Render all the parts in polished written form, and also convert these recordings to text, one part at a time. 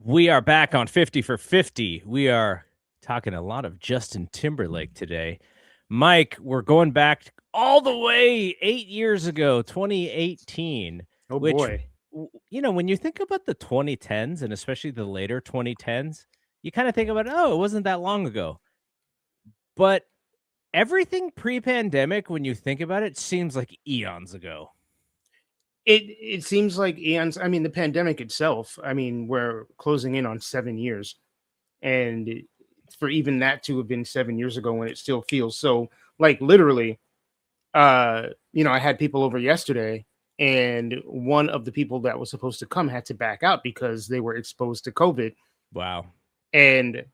We are back on 50 for 50. We are talking a lot of Justin Timberlake today. Mike, we're going back all the way 8 years ago, 2018, Oh which, boy. when you think about the 2010s and especially the later 2010s, you kind of think about, oh, it wasn't that long ago. But everything pre-pandemic, when you think about it, seems like eons ago. It seems like eons. I mean, the pandemic itself. I mean, we're closing in on 7 years, and for even that to have been 7 years ago, when it still feels so like literally. I had people over yesterday, and one of the people that was supposed to come had to back out because they were exposed to COVID, Wow. and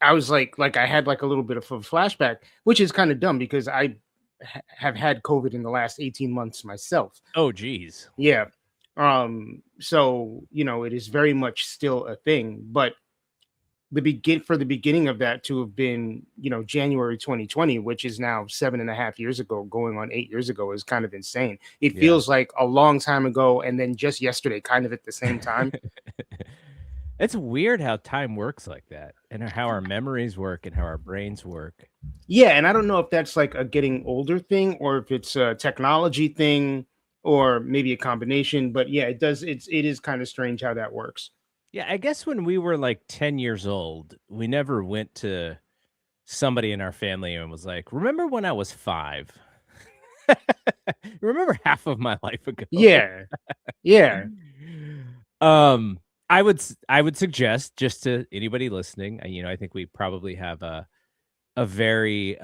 I was like I had like a little bit of a flashback, which is kind of dumb because I have had COVID in the last 18 months myself. Oh, geez. Yeah. So, it is very much still a thing, but the beginning of that to have been, January 2020, which is now 7.5 years ago, going on 8 years ago, is kind of insane. It Yeah. feels like a long time ago, and then just yesterday, kind of at the same time. It's weird how time works like that and how our memories work and how our brains work. Yeah, and I don't know if that's like a getting older thing or if it's a technology thing or maybe a combination, but yeah, it is kind of strange how that works. Yeah, I guess when we were like 10 years old, we never went to somebody in our family and was like, remember when I was 5? Remember half of my life ago? Yeah. Yeah. Um, I would suggest, just to anybody listening, I think we probably have a very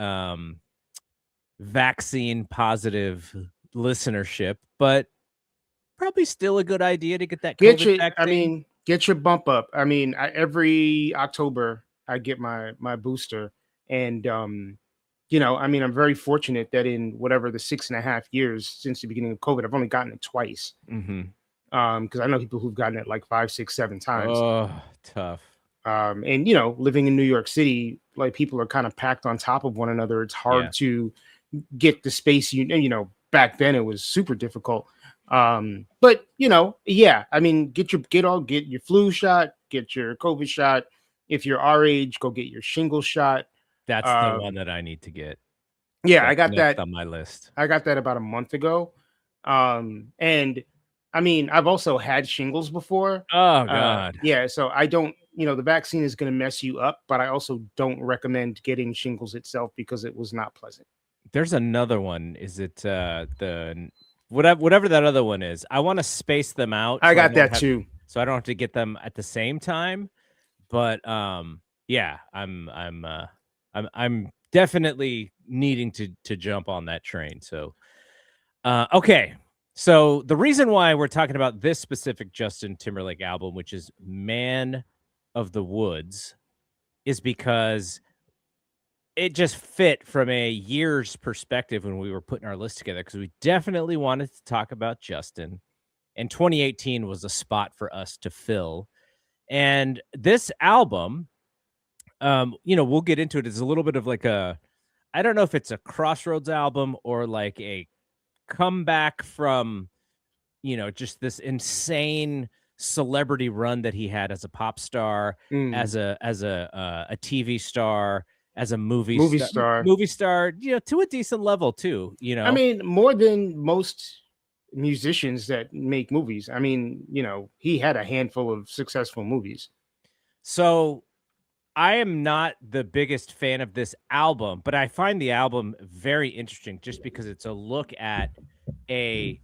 vaccine positive listenership, but probably still a good idea to get that COVID vaccine. Get your bump up. I mean, every October I get my booster, and I'm very fortunate that in whatever the 6.5 years since the beginning of COVID, I've only gotten it twice. Mm-hmm. Because I know people who've gotten it like 5, 6, 7 times. Oh, tough. And living in New York City, like people are kind of packed on top of one another. It's hard to get the space. Back then it was super difficult. But yeah, I mean, get your flu shot, get your COVID shot. If you're our age, go get your shingle shot. That's the one that I need to get. Yeah, That's I got next that on my list. I got that about a month ago. And I mean, I've also had shingles before. Oh God. Yeah, so I don't, the vaccine is going to mess you up, but I also don't recommend getting shingles itself because it was not pleasant. There's another one. Is it the whatever that other one is? I want to space them out. I got that too. So I don't have to get them at the same time. But yeah, I'm definitely needing to jump on that train. So okay. So the reason why we're talking about this specific Justin Timberlake album, which is Man of the Woods, is because it just fit from a year's perspective when we were putting our list together, because we definitely wanted to talk about Justin, and 2018 was a spot for us to fill. And this album, we'll get into it. It's a little bit of like I don't know if it's a crossroads album or like a comeback from, just this insane celebrity run that he had as a pop star, as a TV star, as a movie star, to a decent level too. I mean, more than most musicians that make movies. I mean, he had a handful of successful movies. So I am not the biggest fan of this album, but I find the album very interesting just because it's a look at a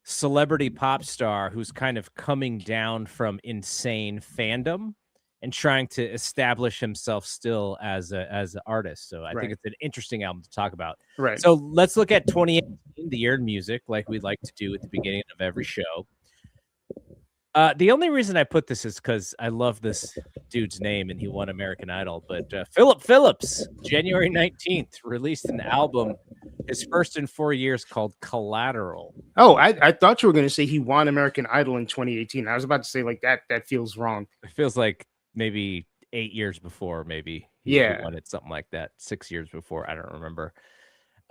celebrity pop star who's kind of coming down from insane fandom and trying to establish himself still as an artist. So I think it's an interesting album to talk about. Right. So let's look at 2018, the year in music, like we like to do at the beginning of every show. The only reason I put this is because I love this dude's name and he won American Idol. But Philip Phillips, January 19th, released an album, his first in 4 years, called Collateral. Oh, I thought you were going to say he won American Idol in 2018. I was about to say like that feels wrong. It feels like maybe 8 years before, maybe he won it, something like that. 6 years before, I don't remember.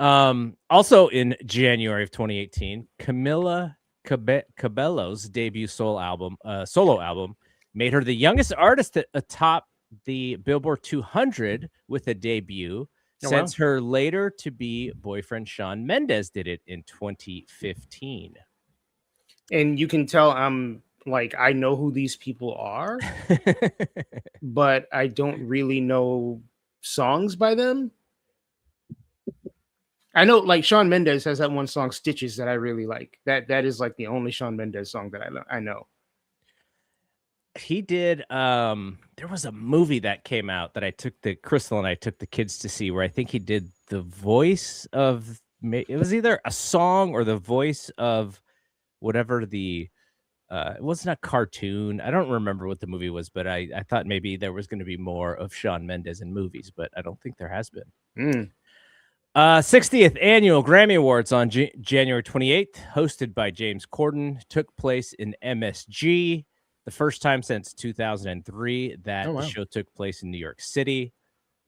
Also in January of 2018, Camila Cabello's debut solo album, made her the youngest artist atop the Billboard 200 with a debut since her later to be boyfriend Shawn Mendes did it in 2015. And you can tell I'm like, I know who these people are, but I don't really know songs by them. I know like Shawn Mendes has that one song Stitches that I really like. That is like the only Shawn Mendes song that I know. He did there was a movie that came out that Crystal and I took the kids to see, where I think he did the voice of, it was either a song or the voice of whatever the it wasn't a cartoon. I don't remember what the movie was, but I thought maybe there was going to be more of Shawn Mendes in movies, but I don't think there has been. 60th annual Grammy Awards on January 28th, hosted by James Corden, took place in MSG. The first time since 2003 that the show took place in New York City.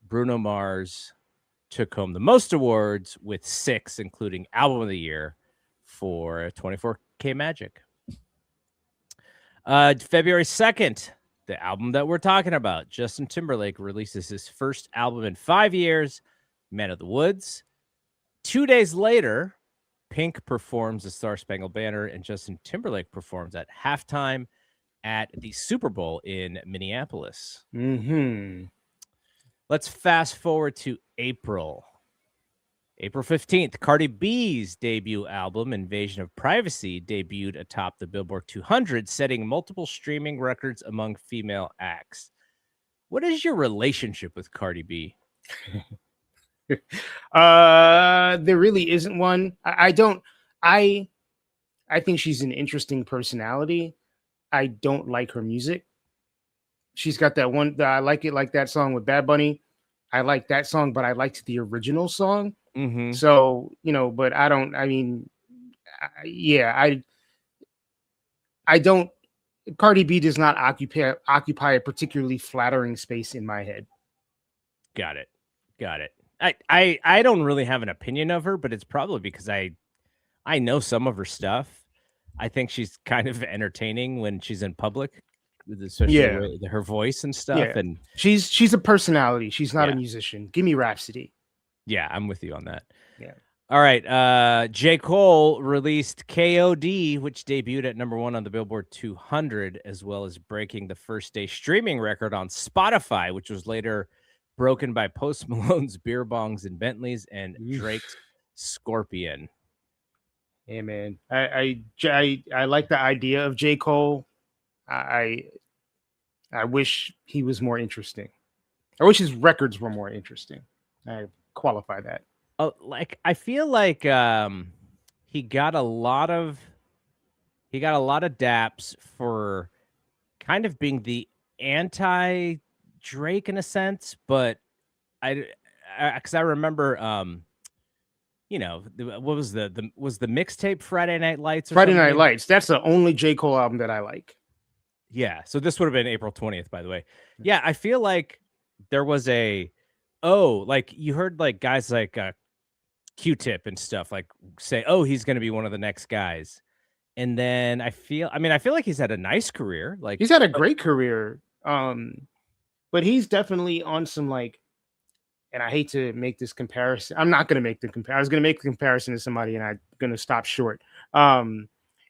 Bruno Mars took home the most awards with 6, including Album of the Year for 24K Magic. February 2nd, the album that we're talking about, Justin Timberlake releases his first album in 5 years, Man of the Woods. 2 days later, Pink performs the Star Spangled Banner, and Justin Timberlake performs at halftime at the Super Bowl in Minneapolis. Let's fast forward to April. April 15th, Cardi B's debut album, Invasion of Privacy, debuted atop the Billboard 200, setting multiple streaming records among female acts. What is your relationship with Cardi B? There really isn't one. I think she's an interesting personality. I don't like her music. She's got that one that I like it, like that song with Bad Bunny. I like that song, but I liked the original song. So, but I don't, I don't, Cardi B does not occupy a particularly flattering space in my head. Got it. I don't really have an opinion of her, but it's probably because I know some of her stuff. I think she's kind of entertaining when she's in public, especially her voice and stuff. Yeah. And she's a personality. She's not a musician. Give me Rhapsody. Yeah, I'm with you on that. Yeah. All right. J. Cole released KOD, which debuted at #1 on the Billboard 200, as well as breaking the first day streaming record on Spotify, which was later broken by Post Malone's Beer Bongs and Bentleys and Drake's Scorpion. Hey man, I like the idea of J. Cole. I wish he was more interesting. I wish his records were more interesting. I qualify that. I feel like he got a lot of daps for kind of being the anti Drake in a sense, but because I remember what was the mixtape Friday Night Lights? Friday Night Lights. That's the only J. Cole album that I like. Yeah. So this would have been April 20th, by the way. Yeah. I feel like there was like you heard like guys like Q-Tip and stuff like say, he's going to be one of the next guys. And then I feel like he's had a nice career. Like he's had a great career. But he's definitely on some like, and I hate to make this comparison. I'm not going to make the comparison. I was going to make the comparison to somebody and I'm going to stop short.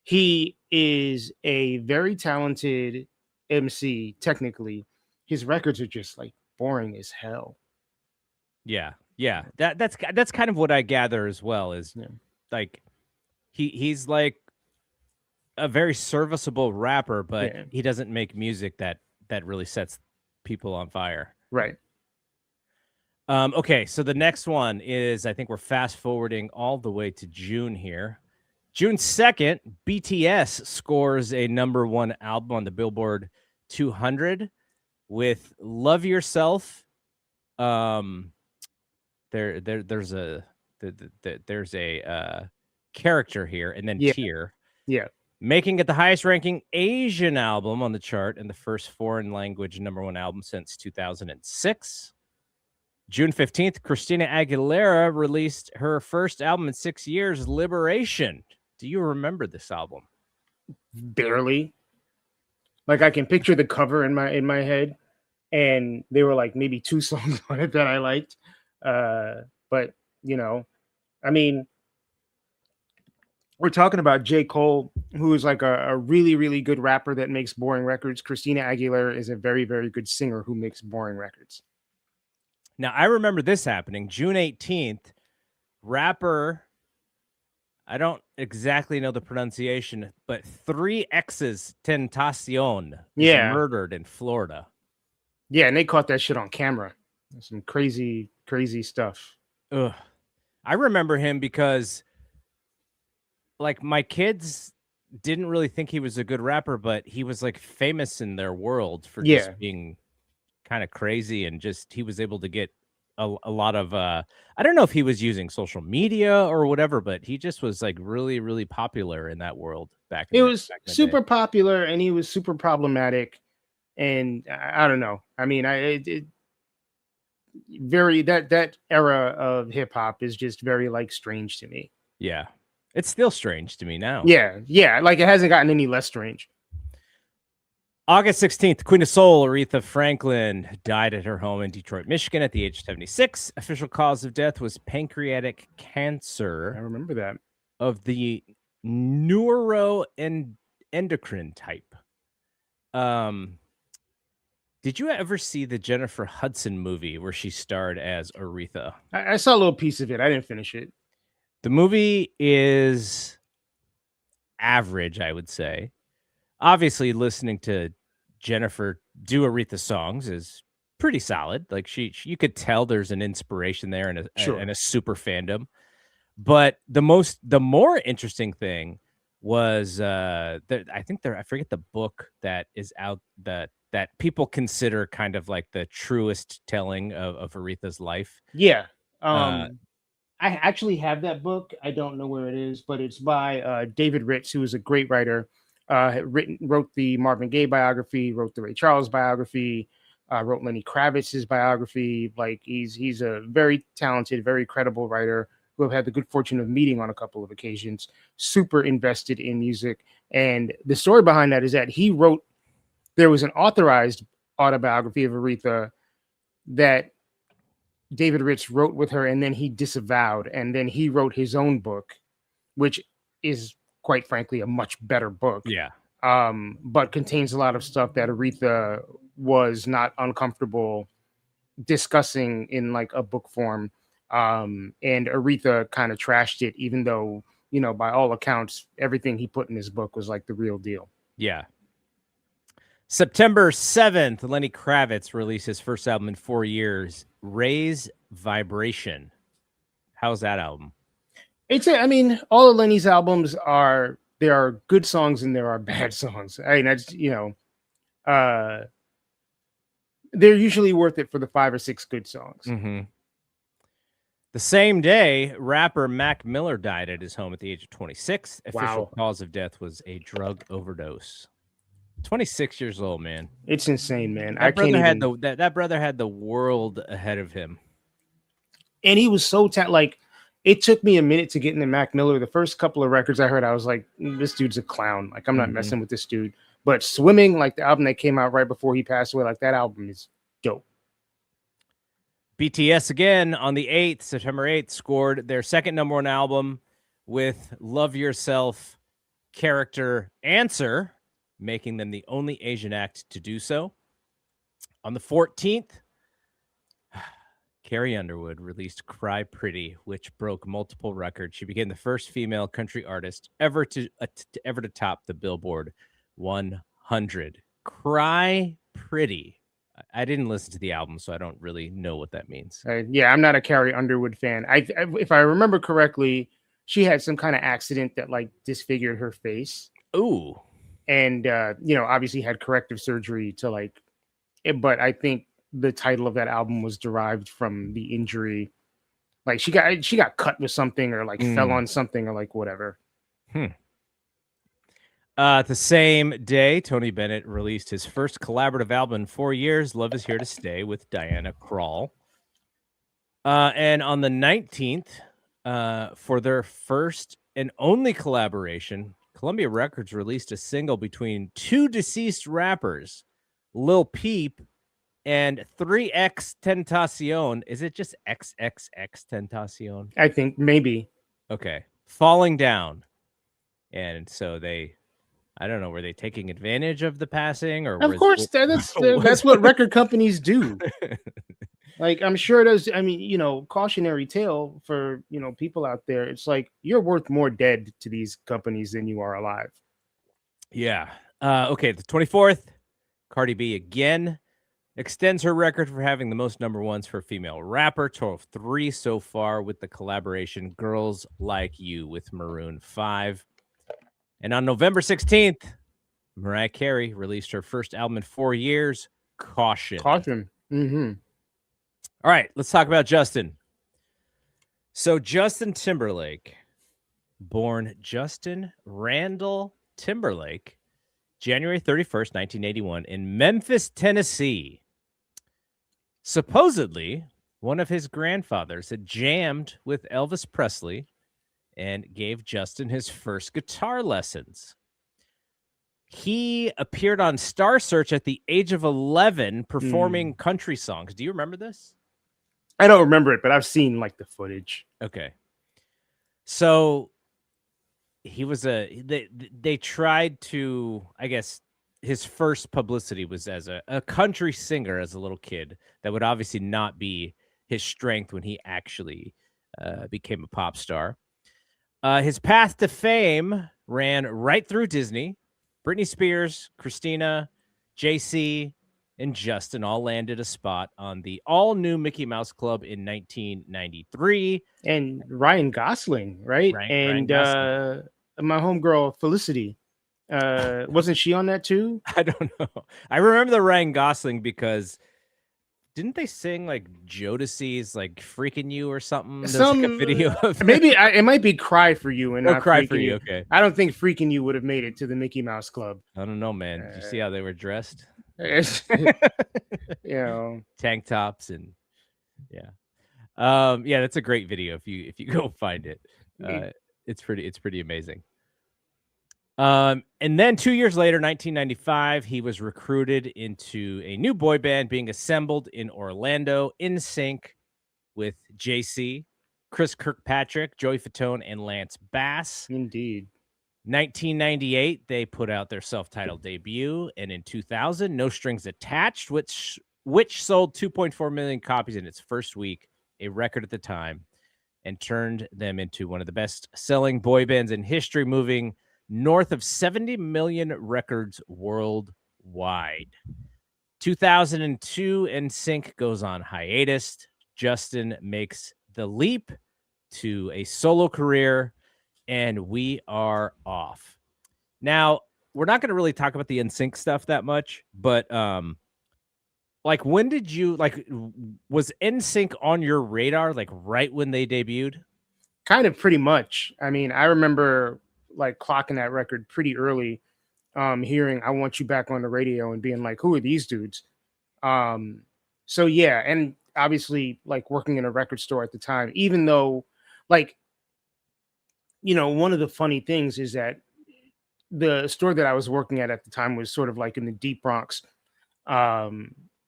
He is a very talented MC. Technically, his records are just like boring as hell. Yeah. That's kind of what I gather as well. Is like he's like a very serviceable rapper, but he doesn't make music that really sets people on fire. Right. Okay, so the next one is, I think we're fast forwarding all the way to June here. June 2nd, BTS scores a #1 album on the Billboard 200 with Love Yourself. There's a character here, and then Tear. Yeah. Making it the highest ranking Asian album on the chart and the first foreign language #1 album since 2006. June 15th, Christina Aguilera released her first album in 6 years, Liberation. Do you remember this album? Barely. Like I can picture the cover in my head, and there were like maybe 2 songs on it that I liked. But you know, I mean, we're talking about J. Cole, who is like a really, really good rapper that makes boring records. Christina Aguilera is a very, very good singer who makes boring records. Now, I remember this happening June 18th. Rapper, I don't exactly know the pronunciation, but 3X's Tentacion is murdered in Florida. Yeah, and they caught that shit on camera. Some crazy, crazy stuff. Ugh. I remember him because, like, my kids didn't really think he was a good rapper, but he was like famous in their world for just being kind of crazy, and just he was able to get a lot of I don't know if he was using social media or whatever, but he just was like really, really popular in that world back. It was super popular, and he was super problematic, and I don't know. I mean, that era of hip hop is just very like strange to me. Yeah, it's still strange to me now. Yeah, like it hasn't gotten any less strange. August 16th, Queen of Soul, Aretha Franklin, died at her home in Detroit, Michigan at the age of 76. Official cause of death was pancreatic cancer. I remember that. Of the neuroendocrine type. Did you ever see the Jennifer Hudson movie where she starred as Aretha? I saw a little piece of it. I didn't finish it. The movie is average, I would say. Obviously, listening to Jennifer do Aretha songs is pretty solid. Like you could tell there's an inspiration there and a super fandom. But the more interesting thing was I forget the book that is out that people consider kind of like the truest telling of Aretha's life. Yeah. I actually have that book. I don't know where it is, but it's by David Ritz, who is a great writer. Wrote the Marvin Gaye biography, wrote the Ray Charles biography, wrote Lenny Kravitz's biography. Like he's a very talented, very credible writer who I've had the good fortune of meeting on a couple of occasions. Super invested in music, and the story behind that is that there was an authorized autobiography of Aretha that David Ritz wrote with her, and then he disavowed, and then he wrote his own book, which is quite frankly a much better book. Yeah. But contains a lot of stuff that Aretha was not uncomfortable discussing in like a book form. And Aretha kind of trashed it, even though, you know, by all accounts, everything he put in his book was like the real deal. Yeah. September 7th, Lenny Kravitz released his first album in 4 years, Raise Vibration. How's that album? I mean, all of Lenny's albums there are good songs and there are bad songs. I mean, that's, you know, they're usually worth it for the 5 or 6 good songs. Mm-hmm. The same day, rapper Mac Miller died at his home at the age of 26. Official cause of death was a drug overdose. 26 years old, man. It's insane, man. That brother had the world ahead of him. And he was so like, it took me a minute to get into Mac Miller. The first couple of records I heard, I was like, this dude's a clown. Like, I'm not messing with this dude. But Swimming, like the album that came out right before he passed away, like that album is dope. BTS again on the 8th, September 8th, scored their second #1 album with Love Yourself character Answer, making them the only Asian act to do so. On the 14th, Carrie Underwood released Cry Pretty, which broke multiple records. She became the first female country artist ever to top the Billboard 100. Cry Pretty. I didn't listen to the album, so I don't really know what that means. Yeah, I'm not a Carrie Underwood fan. If I remember correctly, she had some kind of accident that like disfigured her face. Ooh. And, you know, obviously had corrective surgery to like, but I think the title of that album was derived from the injury. Like she got cut with something or like fell on something or like whatever. The same day, Tony Bennett released his first collaborative album in 4 years, Love Is Here to Stay, with Diana Krall. And on the 19th, for their first and only collaboration, Columbia Records released a single between two deceased rappers, Lil Peep and 3X Tentacion. Is it just XXX Tentacion? I think maybe. Okay. Falling Down. And so I don't know, were they taking advantage of the passing? Or Of course, that's what record companies do. Like, I'm sure there's, I mean, cautionary tale for, people out there. It's like, you're worth more dead to these companies than you are alive. Yeah. Okay. The 24th, Cardi B again extends her record for having the most number ones for a female rapper, total of 3 so far, with the collaboration Girls Like You with Maroon 5. And on November 16th, Mariah Carey released her first album in 4 years, Caution. Mm-hmm. All right, let's talk about Justin. So Justin Timberlake, born Justin Randall Timberlake, January 31st, 1981, in Memphis, Tennessee. Supposedly, one of his grandfathers had jammed with Elvis Presley and gave Justin his first guitar lessons. He appeared on Star Search at the age of 11 performing country songs. Do you remember this? I don't remember it, but I've seen like the footage. Okay. So he was they tried to, I guess his first publicity was as a country singer as a little kid. That would obviously not be his strength when he actually became a pop star. His path to fame ran right through Disney. Britney Spears, Christina, JC, and Justin all landed a spot on the all-new Mickey Mouse Club in 1993. And Ryan Gosling, right? Ryan Gosling. My homegirl, Felicity. Wasn't she on that too? I don't know. I remember the Ryan Gosling because didn't they sing like Jodeci's like Freaking You or something? There's like a video of maybe it might be Cry for You and not Cry for You. Okay. I don't think Freaking You would have made it to the Mickey Mouse Club. I don't know, man. Did you see how they were dressed? Tank tops and yeah, that's a great video if you go find it. It's pretty amazing. And then 2 years later, 1995, he was recruited into a new boy band being assembled in Orlando, NSYNC, with JC, Chris Kirkpatrick, Joey Fatone, and Lance Bass. Indeed. 1998, they put out their self-titled debut, and in 2000, No Strings Attached, which sold 2.4 million copies in its first week, a record at the time, and turned them into one of the best-selling boy bands in history, moving north of 70 million records worldwide. 2002, NSYNC goes on hiatus. Justin makes the leap to a solo career, and we are off. Now, we're not going to really talk about the NSYNC stuff that much, but like when did you was NSYNC on your radar like right when they debuted? Kind of pretty much. I mean, I remember like clocking that record pretty early, hearing I Want You Back on the radio and being like, who are these dudes? So yeah, and obviously like working in a record store at the time, even though like, one of the funny things is that the store that I was working at the time was sort of like in the deep Bronx.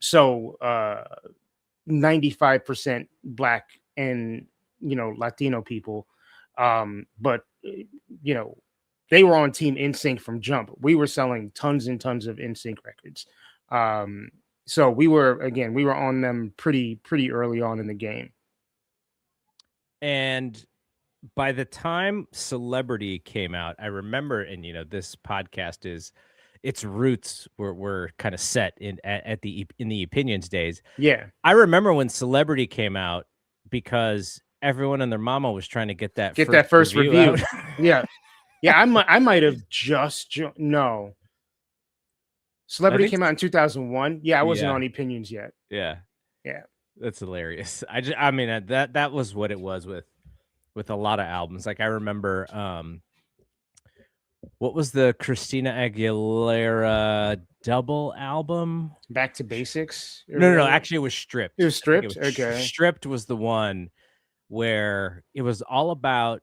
So 95% Black and, Latino people. But they were on Team NSYNC from jump. We were selling tons and tons of NSYNC records. So we were on them pretty early on in the game. And by the time Celebrity came out, I remember, and this podcast its roots were kind of set in the opinions days. Yeah, I remember when Celebrity came out because everyone and their mama was trying to get that first review. Yeah. I might have just no. Celebrity came out in 2001. Yeah, I wasn't on opinions yet. Yeah, that's hilarious. I mean that was what it was with a lot of albums. Like I remember, what was the Christina Aguilera double album? Back to Basics? No. Actually, it was Stripped. It was Stripped. Okay. Stripped was the one where it was all about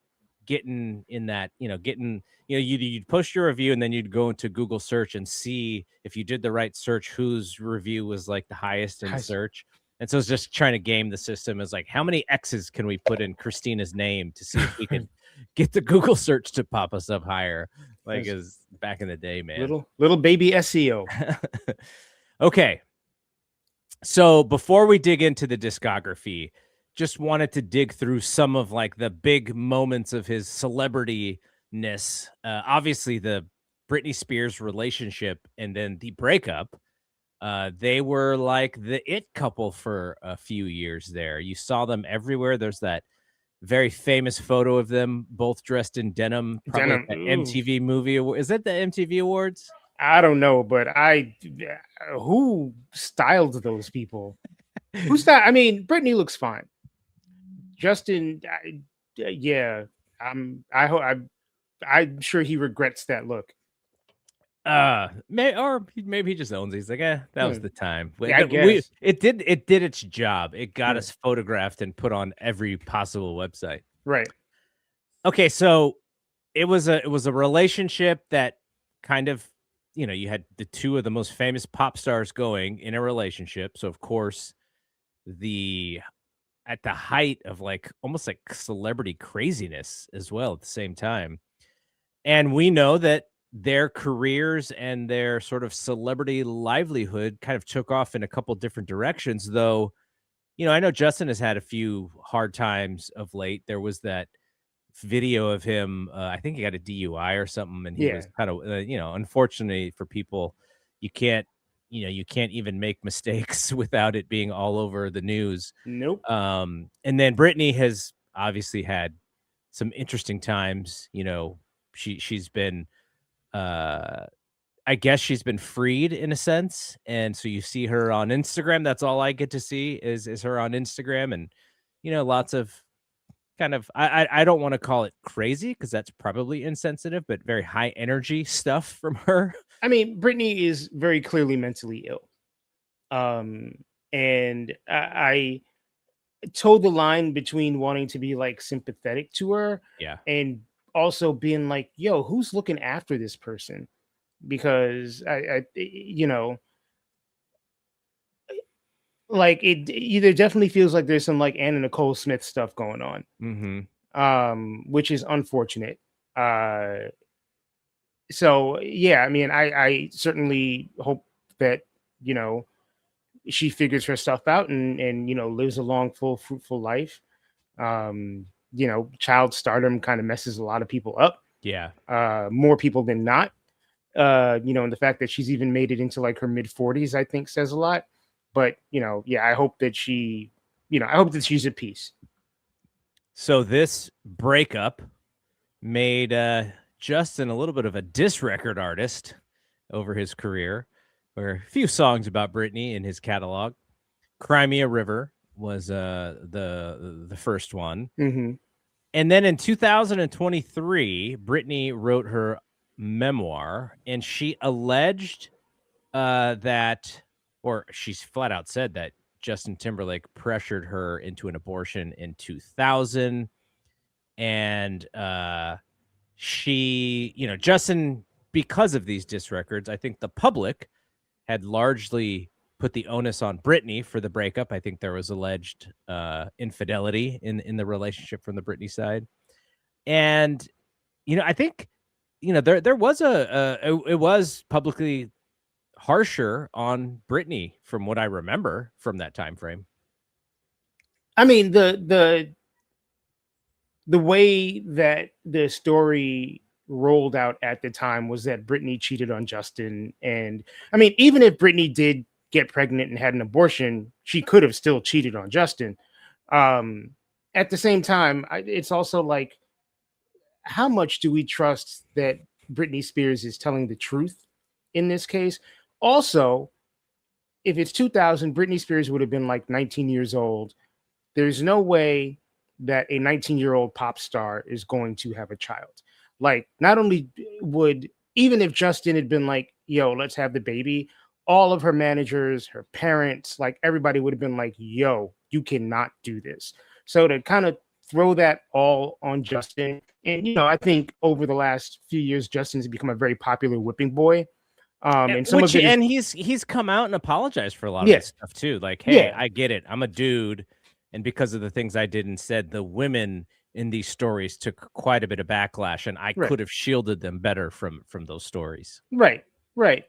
getting in that, you'd post your review and then you'd go into Google search and see if you did the right search, whose review was like the highest in search. And so it's just trying to game the system is like, how many X's can we put in Christina's name to see if we can get the Google search to pop us up higher? Like as back in the day, man. Little baby SEO. Okay. So before we dig into the discography, just wanted to dig through some of like the big moments of his celebrity-ness. Obviously the Britney Spears relationship and then the breakup. They were like the it couple for a few years there. You saw them everywhere. There's that very famous photo of them both dressed in denim. Probably the MTV movie. Is it the MTV Awards? I don't know, but who styled those people? I mean, Britney looks fine. Justin, I'm sure he regrets that look. Maybe he just owns it. He's like, that was the time. Yeah, I guess. It did its job. It got us photographed and put on every possible website. Right. Okay, so it was a relationship that kind of, you had the two of the most famous pop stars going in a relationship. So of course, at the height of like almost like celebrity craziness as well at the same time. And we know that their careers and their sort of celebrity livelihood kind of took off in a couple different directions, though. I know Justin has had a few hard times of late. There was that video of him. I think he got a DUI or something. And he was kind of, unfortunately for people, you can't even make mistakes without it being all over the news. Nope. And then Britney has obviously had some interesting times. She's been, I guess she's been freed in a sense. And so you see her on Instagram. That's all I get to see is her on Instagram. And, lots of kind of, I don't want to call it crazy because that's probably insensitive, but very high energy stuff from her. I mean, Britney is very clearly mentally ill. And I told the line between wanting to be like sympathetic to her and also being like, yo, who's looking after this person? Because like there definitely feels like there's some like Anna Nicole Smith stuff going on. Mm-hmm. Which is unfortunate. So yeah, I mean, I certainly hope that, she figures her stuff out and lives a long, full, fruitful life. Child stardom kind of messes a lot of people up. Yeah. More people than not. And the fact that she's even made it into like her mid 40s, I think says a lot. But, I hope that she's at peace. So this breakup made Justin a little bit of a diss record artist over his career. There are a few songs about Britney in his catalog. Cry Me a River was the first one. Mm-hmm. And then in 2023, Britney wrote her memoir, and she alleged she's flat out said that Justin Timberlake pressured her into an abortion in 2000. And Justin, because of these diss records, I think the public had largely put the onus on Britney for the breakup. I think there was alleged infidelity in the relationship from the Britney side. And, I think, there was it was publicly harsher on Britney from what I remember from that time frame. I mean, the way that the story rolled out at the time was that Britney cheated on Justin. And I mean, even if Britney did get pregnant and had an abortion, she could have still cheated on Justin. At the same time, it's also like, how much do we trust that Britney Spears is telling the truth in this case? Also, if it's 2000, Britney Spears would have been like 19 years old. There's no way that a 19-year-old pop star is going to have a child. Like, not only would, even if Justin had been like, yo, let's have the baby, all of her managers, her parents, like everybody would have been like, yo, you cannot do this. So to kind of throw that all on Justin. And, you know, I think over the last few years, Justin's become a very popular whipping boy. And some Which of it is, and he's come out and apologized for a lot of yeah, this stuff too. Like, hey, yeah, I get it. I'm a dude, and because of the things I did and said, the women in these stories took quite a bit of backlash, and I right, could have shielded them better from those stories. right, right.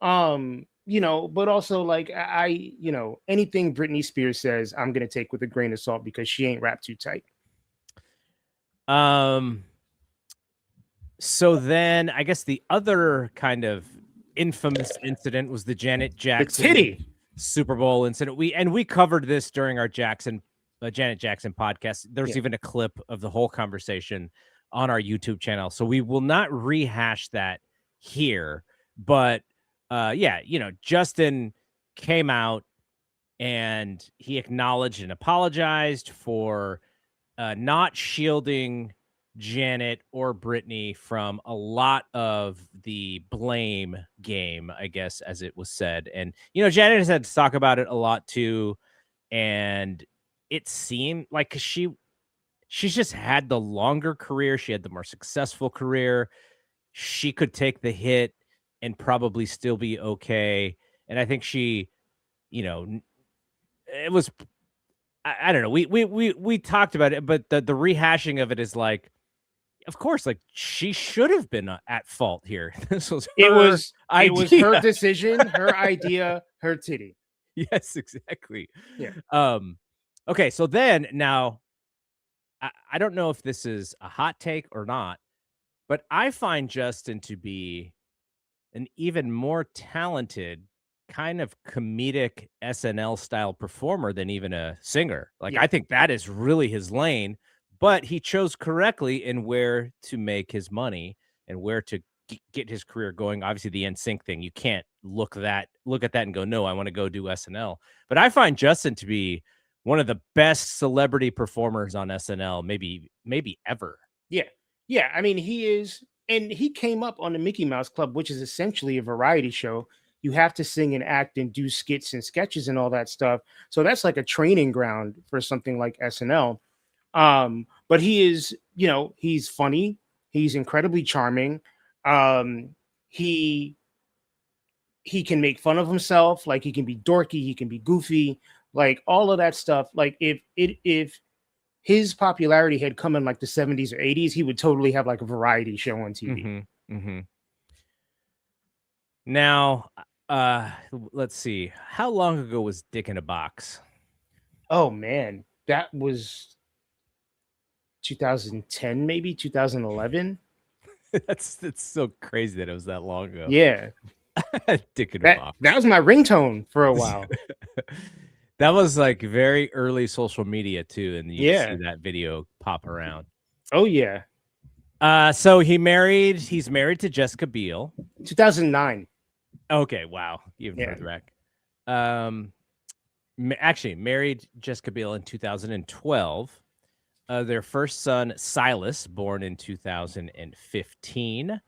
You know, but also like you know, anything Britney Spears says, I'm gonna take with a grain of salt because she ain't wrapped too tight. Um. So then, I guess the other kind of infamous incident was the Janet The Jackson titty. Super Bowl incident. We covered this during our Janet Jackson podcast. There's Yeah. even a clip of the whole conversation on our YouTube channel, so we will not rehash that here. But yeah, you know, Justin came out and he acknowledged and apologized for not shielding Janet or Brittany from a lot of the blame game, I guess, as it was said. And, you know, Janet has had to talk about it a lot too. And it seemed like she's just had the longer career. She had the more successful career. She could take the hit and probably still be okay. And I think she, you know, it was I don't know. We talked about it, but the rehashing of it is like, of course, like she should have been at fault here. This was It her was idea. her decision, her idea, her titty. Yes, exactly. Yeah. Okay, so then now I don't know if this is a hot take or not, but I find Justin to be an even more talented kind of comedic SNL style performer than even a singer. Like, Yeah. I think that is really his lane, but he chose correctly in where to make his money and where to get his career going. Obviously, the NSYNC thing, you can't look at that and go, no, I want to go do SNL. But I find Justin to be one of the best celebrity performers on SNL, maybe ever. Yeah. Yeah. I mean, he is, and he came up on the Mickey Mouse Club, which is essentially a variety show. You have to sing and act and do skits and sketches and all that stuff. So that's like a training ground for something like SNL. But he is, you know, he's funny. He's incredibly charming. Um, he can make fun of himself. Like he can be dorky. He can be goofy. Like all of that stuff. Like if his popularity had come in like the 70s or 80s, he would totally have like a variety show on TV. Mm-hmm, mm-hmm. Now, let's see. How long ago was Dick in a Box? Oh man, that was 2010, maybe 2011. It's so crazy that it was that long ago. Yeah, Dick in a Box. that was my ringtone for a while. That was like very early social media too, and you see that video pop around. Oh yeah. So he's married to Jessica Biel. 2009. Okay, wow, even further back. Actually, married Jessica Biel in 2012. Their first son, Silas, born in 2015.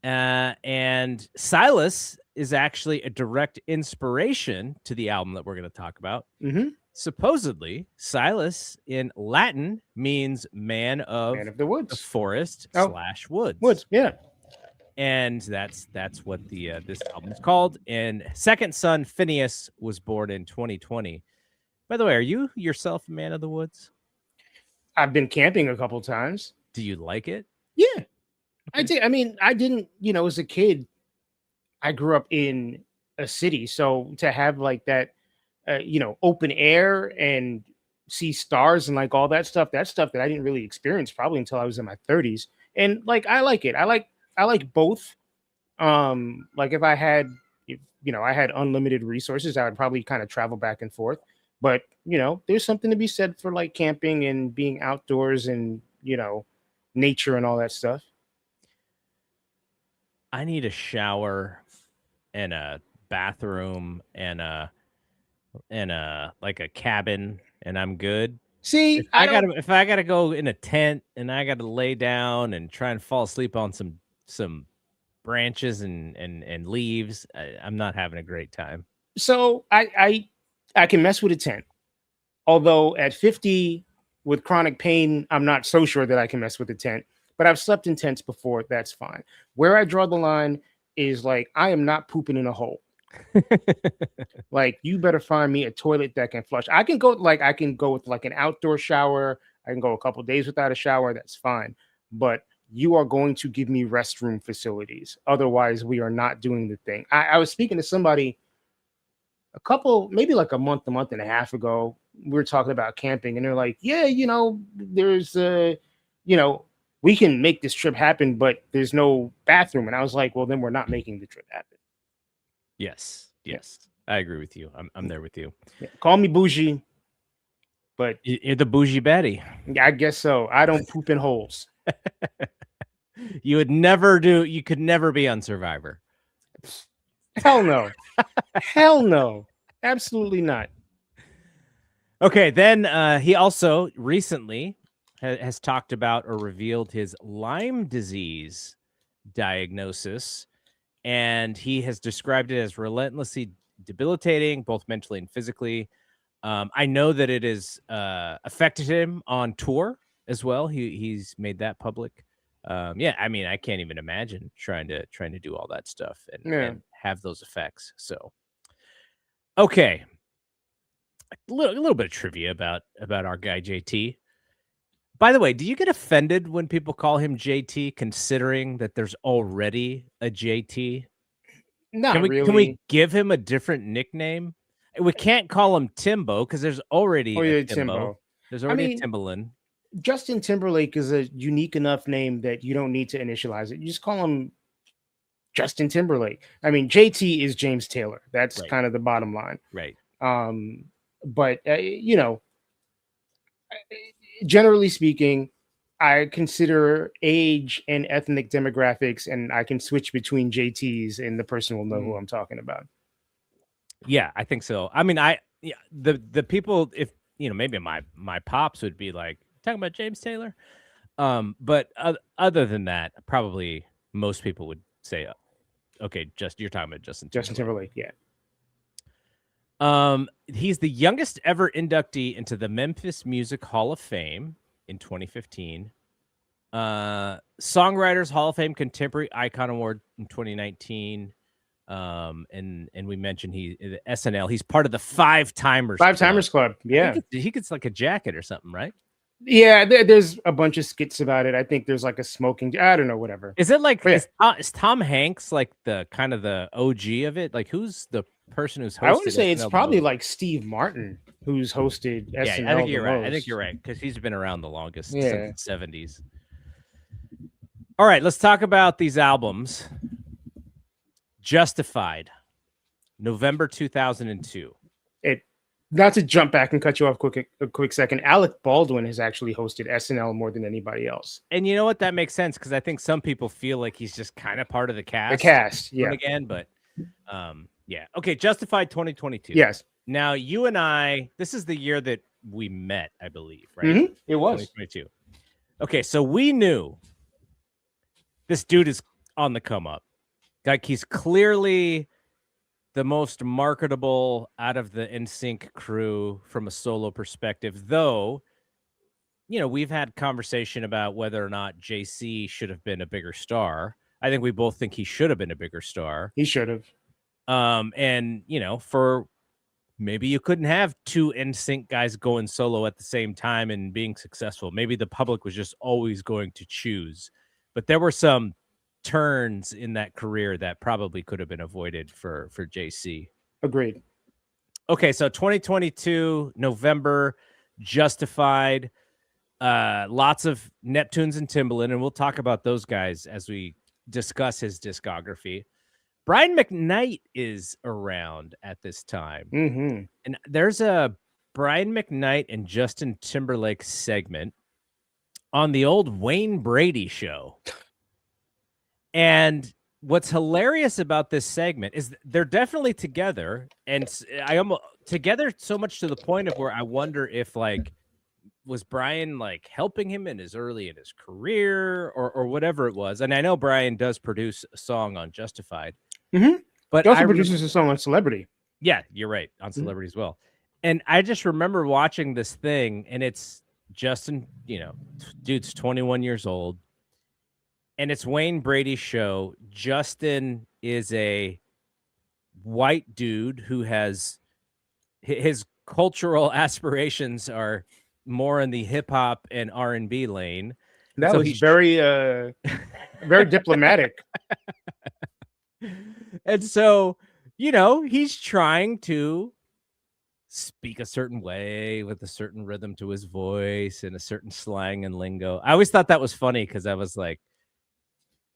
And Silas is actually a direct inspiration to the album that we're going to talk about. Mm-hmm. Supposedly, Silas in Latin means man of the woods, the forest / woods. Woods, yeah. And that's what the this album is called. And second son, Phineas, was born in 2020. By the way, are you yourself a man of the woods? I've been camping a couple times. Do you like it? Yeah, I did. I mean, I didn't, you know, as a kid, I grew up in a city. So to have like that, you know, open air and see stars and like all that stuff that I didn't really experience probably until I was in my 30s. And like, I like it. I like both. Like if I had, you know, I had unlimited resources, I would probably kind of travel back and forth. But, you know, there's something to be said for like camping and being outdoors and, you know, nature and all that stuff. I need a shower and a bathroom and a like a cabin, and I'm good. See, if I gotta go in a tent and I gotta lay down and try and fall asleep on some branches and leaves, I'm not having a great time. So I can mess with a tent. Although at 50, with chronic pain, I'm not so sure that I can mess with a tent, but I've slept in tents before. That's fine. Where I draw the line is like, I am not pooping in a hole. Like, you better find me a toilet that can flush. I can go with like an outdoor shower. I can go a couple days without a shower. That's fine. But you are going to give me restroom facilities. Otherwise, we are not doing the thing. I was speaking to somebody maybe like a month and a half ago. We were talking about camping, and they're like, yeah, there's we can make this trip happen, but there's no bathroom. And I was like, well, then we're not making the trip happen. Yes. I agree with you. I'm there with you. Yeah. Call me bougie, but you're the bougie Betty. I guess so. I don't poop in holes. You could never be on Survivor. Hell no. Hell no. Absolutely not. Okay, then he also recently has talked about or revealed his Lyme disease diagnosis, and he has described it as relentlessly debilitating, both mentally and physically. I know that it has affected him on tour as well. He's made that public. I mean, I can't even imagine trying to do all that stuff and have those effects. So, okay, a little bit of trivia about our guy JT. By the way, do you get offended when people call him JT, considering that there's already a JT? Not really. Can we give him a different nickname? We can't call him Timbo because there's already a Timbo. There's already a Timbaland. Justin Timberlake is a unique enough name that you don't need to initialize it. You just call him Justin Timberlake. I mean, JT is James Taylor. That's kind of the bottom line. Right. But generally speaking, I consider age and ethnic demographics, and I can switch between JTs, and the person will know who I'm talking about. Yeah, I think so. I mean, the people, if maybe my pops would be like, talking about James Taylor, but other than that, probably most people would say, okay, you're talking about Justin Timberlake, yeah. He's the youngest ever inductee into the Memphis Music Hall of Fame in 2015. Songwriters Hall of Fame Contemporary Icon Award in 2019. And we mentioned the SNL. He's part of the Five Timers Club. Yeah, he gets like a jacket or something, right? Yeah, there's a bunch of skits about it. I think there's like a smoking. I don't know, whatever. Is it like is Tom Hanks like the kind of the OG of it? Like, who's the person who's hosted? I would say it's probably like Steve Martin who's hosted SNL. Yeah, I think you're right. I think you're right because he's been around the longest since the 70s. All right, let's talk about these albums. Justified, November 2002. Not to jump back and cut you off a quick second. Alec Baldwin has actually hosted SNL more than anybody else. And you know what? That makes sense because I think some people feel like he's just kind of part of the cast. The cast, yeah. Again, but yeah. Okay, Justified 2022. Yes. Now, you and I, this is the year that we met, I believe, right? Mm-hmm. It was. 2022. Okay, so we knew this dude is on the come up. Like, he's clearly the most marketable out of the NSYNC crew from a solo perspective, though, we've had conversation about whether or not JC should have been a bigger star. I think we both think he should have been a bigger star. He should have. And, for maybe you couldn't have two NSYNC guys going solo at the same time and being successful. Maybe the public was just always going to choose. But there were some turns in that career that probably could have been avoided for JC. Agreed. Okay, so 2022 November, Justified, lots of Neptunes and Timbaland, and we'll talk about those guys as we discuss his discography. Brian McKnight is around at this time, and there's a Brian McKnight and Justin Timberlake segment on the old Wayne Brady show. And what's hilarious about this segment is they're definitely together, and I almost together so much to the point of where I wonder if was Brian helping him in his career or whatever it was. And I know Brian does produce a song on Justified, but he also produces a song on Celebrity. Yeah, you're right, on Celebrity as well. And I just remember watching this thing, and it's Justin, dude's 21 years old, and it's Wayne Brady's show. Justin is a white dude who has his cultural aspirations are more in the hip hop and R&B lane. That so was very very diplomatic. And so, he's trying to speak a certain way with a certain rhythm to his voice and a certain slang and lingo. I always thought that was funny because I was like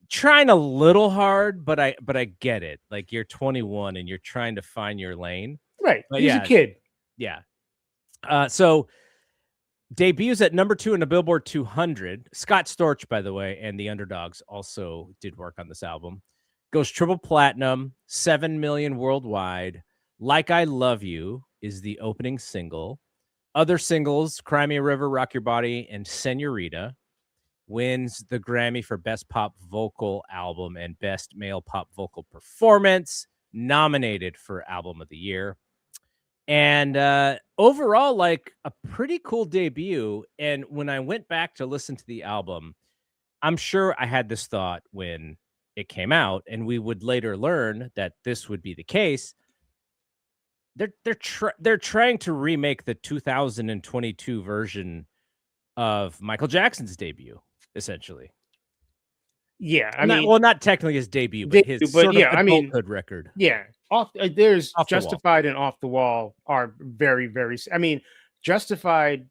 trying a little hard, but I get it. Like, you're 21 and you're trying to find your lane. Right. But He's a kid. Yeah. So debuts at number 2 in the Billboard 200. Scott Storch, by the way, and the Underdogs also did work on this album. Goes triple platinum, 7 million worldwide. Like I Love You is the opening single. Other singles, Cry Me a River, Rock Your Body, and Senorita. Wins the Grammy for Best Pop Vocal Album and Best Male Pop Vocal Performance. Nominated for Album of the Year. And overall, like, a pretty cool debut. And when I went back to listen to the album, I'm sure I had this thought when it came out, and we would later learn that this would be the case. They're trying to remake the 2022 version of Michael Jackson's debut, essentially. Yeah, not technically his debut, but his adulthood record. Yeah, there's off Justified and Off the Wall are very, very. Justified,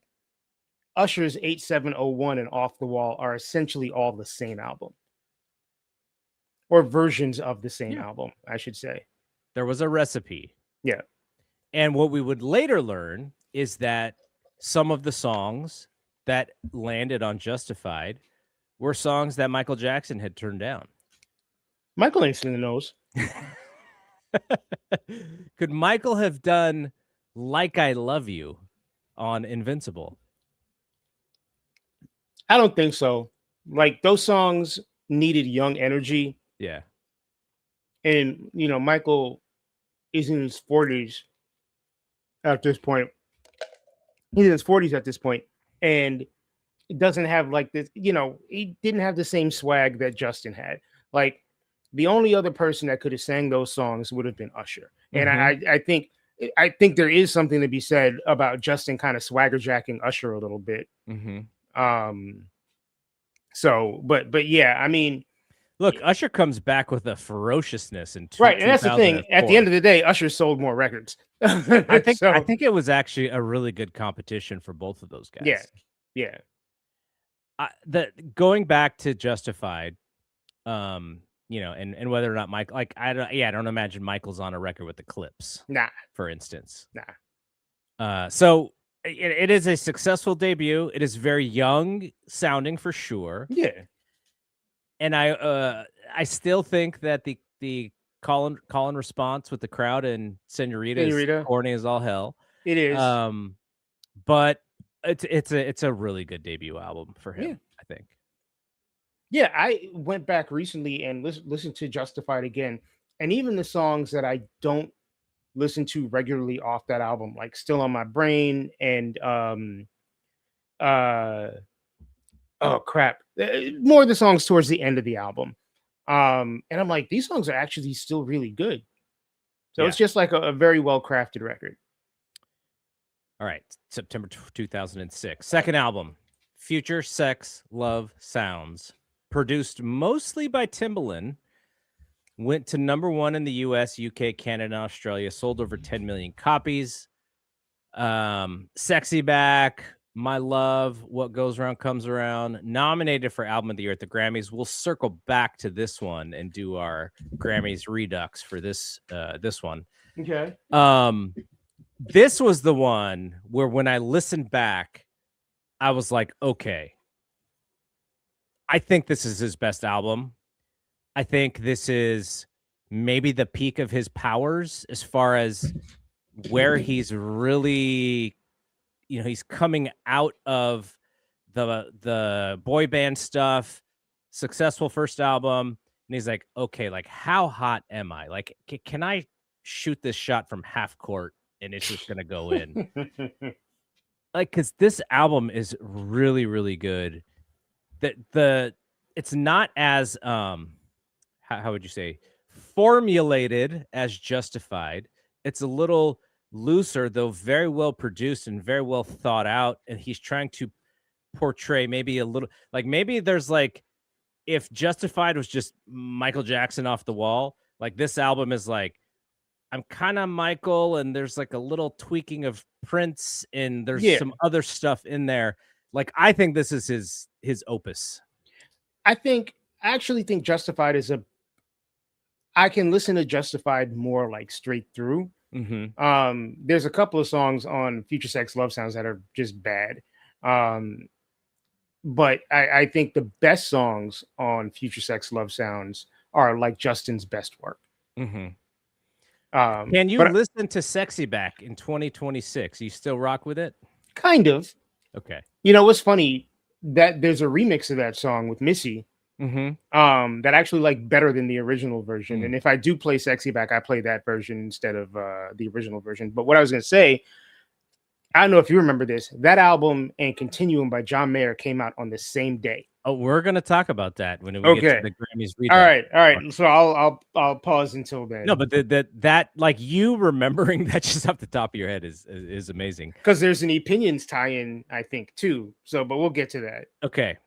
Usher's 8701 and Off the Wall are essentially all the same album, or versions of the same album, I should say. There was a recipe. Yeah. And what we would later learn is that some of the songs that landed on Justified were songs that Michael Jackson had turned down. Michael ain't seen the nose. Could Michael have done Like I Love You on Invincible? I don't think so. Like, those songs needed young energy. Yeah. And, Michael is in his 40s at this point. He's in his 40s at this point. And it doesn't have like this, he didn't have the same swag that Justin had. Like, the only other person that could have sang those songs would have been Usher. And I think there is something to be said about Justin kind of swagger jacking Usher a little bit. So, but yeah, look, Usher comes back with a ferociousness and right, and that's the thing. At the end of the day, Usher sold more records. I think it was actually a really good competition for both of those guys. Yeah. Going back to Justified, and whether or not Michael, like, I don't imagine Michael's on a record with the Clips. Nah, for instance. Nah. So it is a successful debut. It is very young sounding for sure. Yeah. And I still think that the call and response with the crowd and Senorita is corny as all hell. It is. But it's a really good debut album for him, I think. Yeah, I went back recently and listened to Justified again, and even the songs that I don't listen to regularly off that album, like Still on My Brain and oh crap, more of the songs towards the end of the album. And I'm like, these songs are actually still really good. So it's just like a very well crafted record. All right, September 2006, second album, Future Sex Love Sounds, produced mostly by Timbaland, went to number 1 in the US, UK, Canada, and Australia, sold over 10 million copies. Sexy Back, My Love, What Goes Around Comes Around, nominated for Album of the Year at the Grammys. We'll circle back to this one and do our Grammys redux for this one. Okay. This was the one where when I listened back, I was like, okay, I think this is his best album. I think this is maybe the peak of his powers as far as where he's really, he's coming out of the boy band stuff, successful first album. And he's like, okay, like, how hot am I? Like, can I shoot this shot from half court and it's just going to go in? like, because this album is really, really good. It's not as how would you say, formulated as Justified. It's a little looser, though very well produced and very well thought out. And he's trying to portray maybe a little like maybe there's like if Justified was just Michael Jackson off the wall, like this album is like I'm kind of Michael, and there's like a little tweaking of Prince, and there's some other stuff in there. Like I think this is his opus. I actually think Justified is I can listen to Justified more like straight through. Mm-hmm. There's a couple of songs on Future Sex Love Sounds that are just bad. But I think the best songs on Future Sex Love Sounds are like Justin's best work. Mm-hmm. Can you listen to Sexy Back in 2026? You still rock with it? Kind of. Okay. You know what's funny? That there's a remix of that song with Missy. Mm-hmm. That actually like better than the original version. And if I do play Sexy Back, I play that version instead of the original version. But what I was gonna say, I don't know if you remember this. That album and Continuum by John Mayer came out on the same day. Oh, we're gonna talk about that when we get to the Grammys. All right. So I'll pause until then. No, but that like you remembering that just off the top of your head is amazing. Because there's an Opinions tie-in, I think, too. So, but we'll get to that. Okay.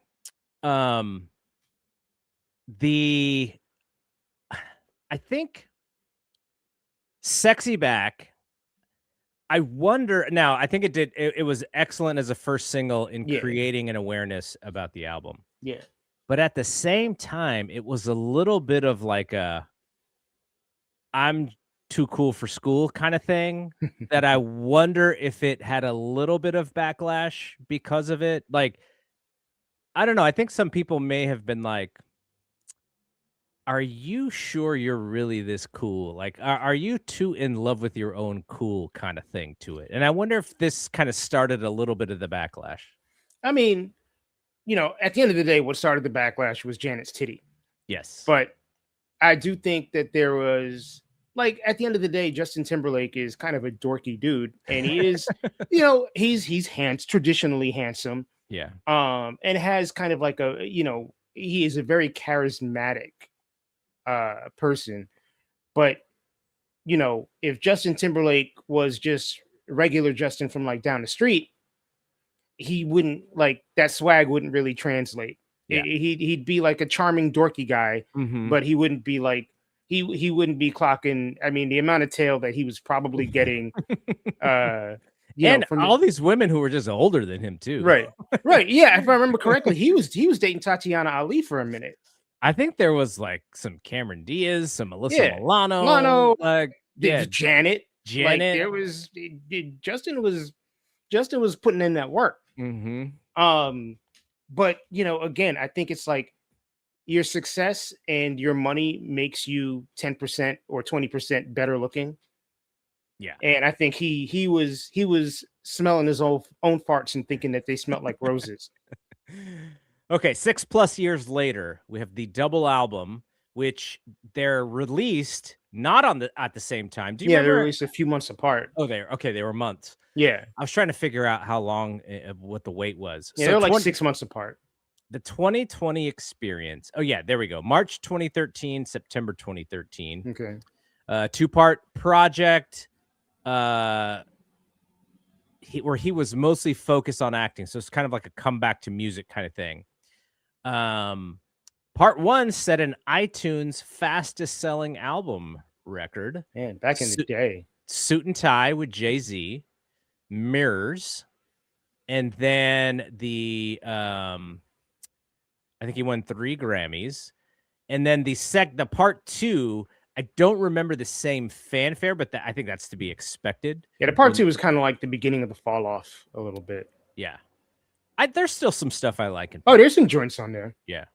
I think Sexy Back. I wonder now. I think it was excellent as a first single in creating an awareness about the album. Yeah. But at the same time, it was a little bit of like a I'm too cool for school kind of thing that I wonder if it had a little bit of backlash because of it. Like, I don't know. I think some people may have been like, are you sure you're really this cool? Like, are you too in love with your own cool kind of thing to it? And I wonder if this kind of started a little bit of the backlash. I mean, you know, at the end of the day, what started the backlash was Janet's titty. Yes. But I do think that there was, like, at the end of the day, Justin Timberlake is kind of a dorky dude. And he is, you know, he's traditionally handsome. Yeah. And has kind of like a, you know, he is a very charismatic person. But, you know, if Justin Timberlake was just regular Justin from like down the street, he wouldn't like that swag wouldn't really translate. Yeah. He'd be like a charming dorky guy, but he wouldn't be like he wouldn't be clocking. I mean, the amount of tail that he was probably getting and from all these women who were just older than him too. Right. Yeah, if I remember correctly, he was dating Tatiana Ali for a minute. I think there was like some Cameron Diaz, some Alyssa Milano, Janet. Like, there was Justin was putting in that work. But you know, again, I think it's like your success and your money makes you 10% or 20% better looking. Yeah. And I think he was smelling his own farts and thinking that they smelled like roses. Okay, 6+ years later, we have the double album, which they're released not at the same time. Do you remember? They're released a few months apart. Oh, they were months. Yeah. I was trying to figure out how long what the wait was. Yeah, so they're like 6 months apart. The 2020 experience. Oh yeah, there we go. March 2013, September 2013. Okay. 2-part project. Where he was mostly focused on acting, so it's kind of like a comeback to music kind of thing. Part 1 set an iTunes fastest selling album record. Man, back in the day. Suit and Tie with Jay-Z, Mirrors, and then I think he won 3 Grammys. And then the part 2, I don't remember the same fanfare, but I think that's to be expected. Yeah, the part 2 was kind of like the beginning of the fall off a little bit. Yeah. There's still some stuff I like. There's some joints on there. Yeah.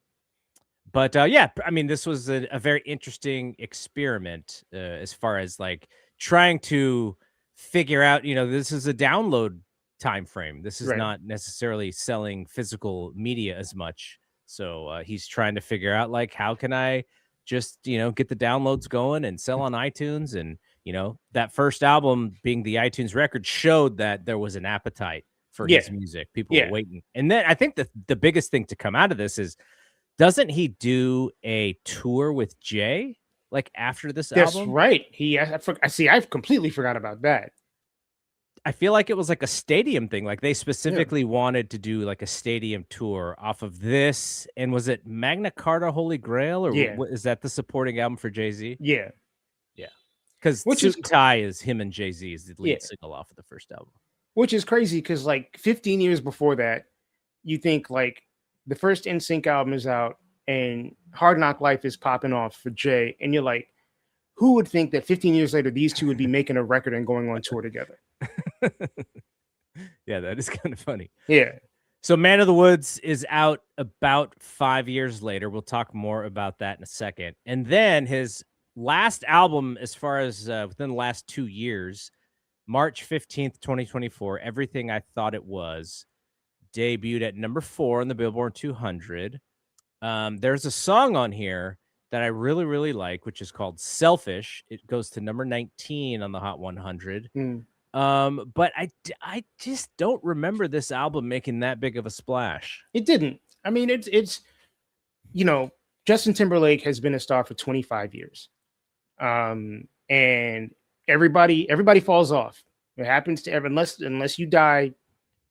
But yeah, I mean, this was a very interesting experiment as far as like trying to figure out, you know, this is a download time frame. This is not necessarily selling physical media as much. So he's trying to figure out like, how can I just, you know, get the downloads going and sell on iTunes? And, you know, that first album being the iTunes record showed that there was an appetite for Yeah. his music. People Yeah. were waiting. And then I think the biggest thing to come out of this is, doesn't he do a tour with Jay like after this That's album? right. I see. I've completely forgot about that. I feel like it was like a stadium thing. Like they specifically wanted to do like a stadium tour off of this. And was it Magna Carta Holy Grail, or Yeah. is that the supporting album for Jay-Z? Yeah. Yeah. Because Which Suit is and Tie is him and Jay-Z is the lead single off of the first album. Which is crazy because like 15 years before that, you think like the first NSYNC album is out and Hard Knock Life is popping off for Jay. And you're like, who would think that 15 years later, these two would be making a record and going on tour together? Yeah, that is kind of funny. Yeah. So Man of the Woods is out about 5 years later. We'll talk more about that in a second. And then his last album, as far as within the last 2 years, March 15th, 2024, Everything I Thought It Was, debuted at number 4 on the Billboard 200. There's a song on here that I really, really like, which is called Selfish. It goes to number 19 on the Hot 100. But I just don't remember this album making that big of a splash. It didn't. I mean, it's you know, Justin Timberlake has been a star for 25 years. And everybody falls off. It happens to everyone, unless you die,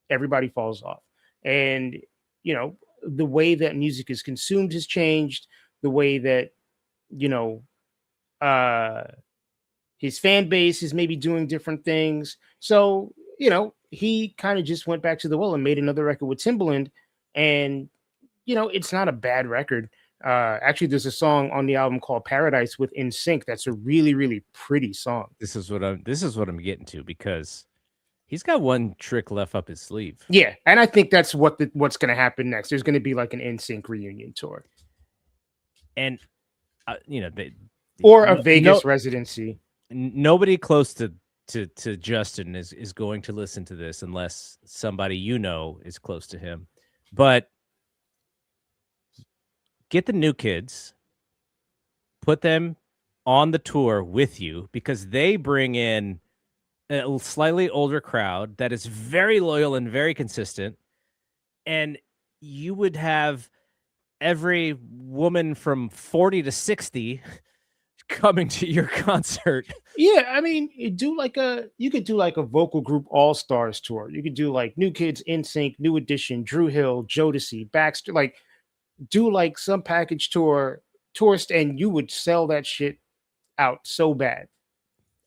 everybody falls off. And you know, the way that music is consumed has changed, the way that, you know, his fan base is maybe doing different things. So, you know, he kind of just went back to the well and made another record with Timbaland. And, you know, it's not a bad record. Actually, there's a song on the album called Paradise with NSYNC that's a really, really pretty song. This is what I'm getting to, because he's got one trick left up his sleeve. Yeah, and I think that's what's going to happen next. There's going to be like an NSYNC reunion tour, and you know, or a Vegas residency. Nobody close to Justin is going to listen to this unless somebody you know is close to him. But get the new kids, put them on the tour with you, because they bring in a slightly older crowd that is very loyal and very consistent. And you would have every woman from 40 to 60 coming to your concert. Yeah, I mean, you could do like a vocal group all-stars tour. You could do like New Kids, NSYNC, New Edition, Drew Hill, Jodeci, Baxter, like do like some package tourist, and you would sell that shit out so bad.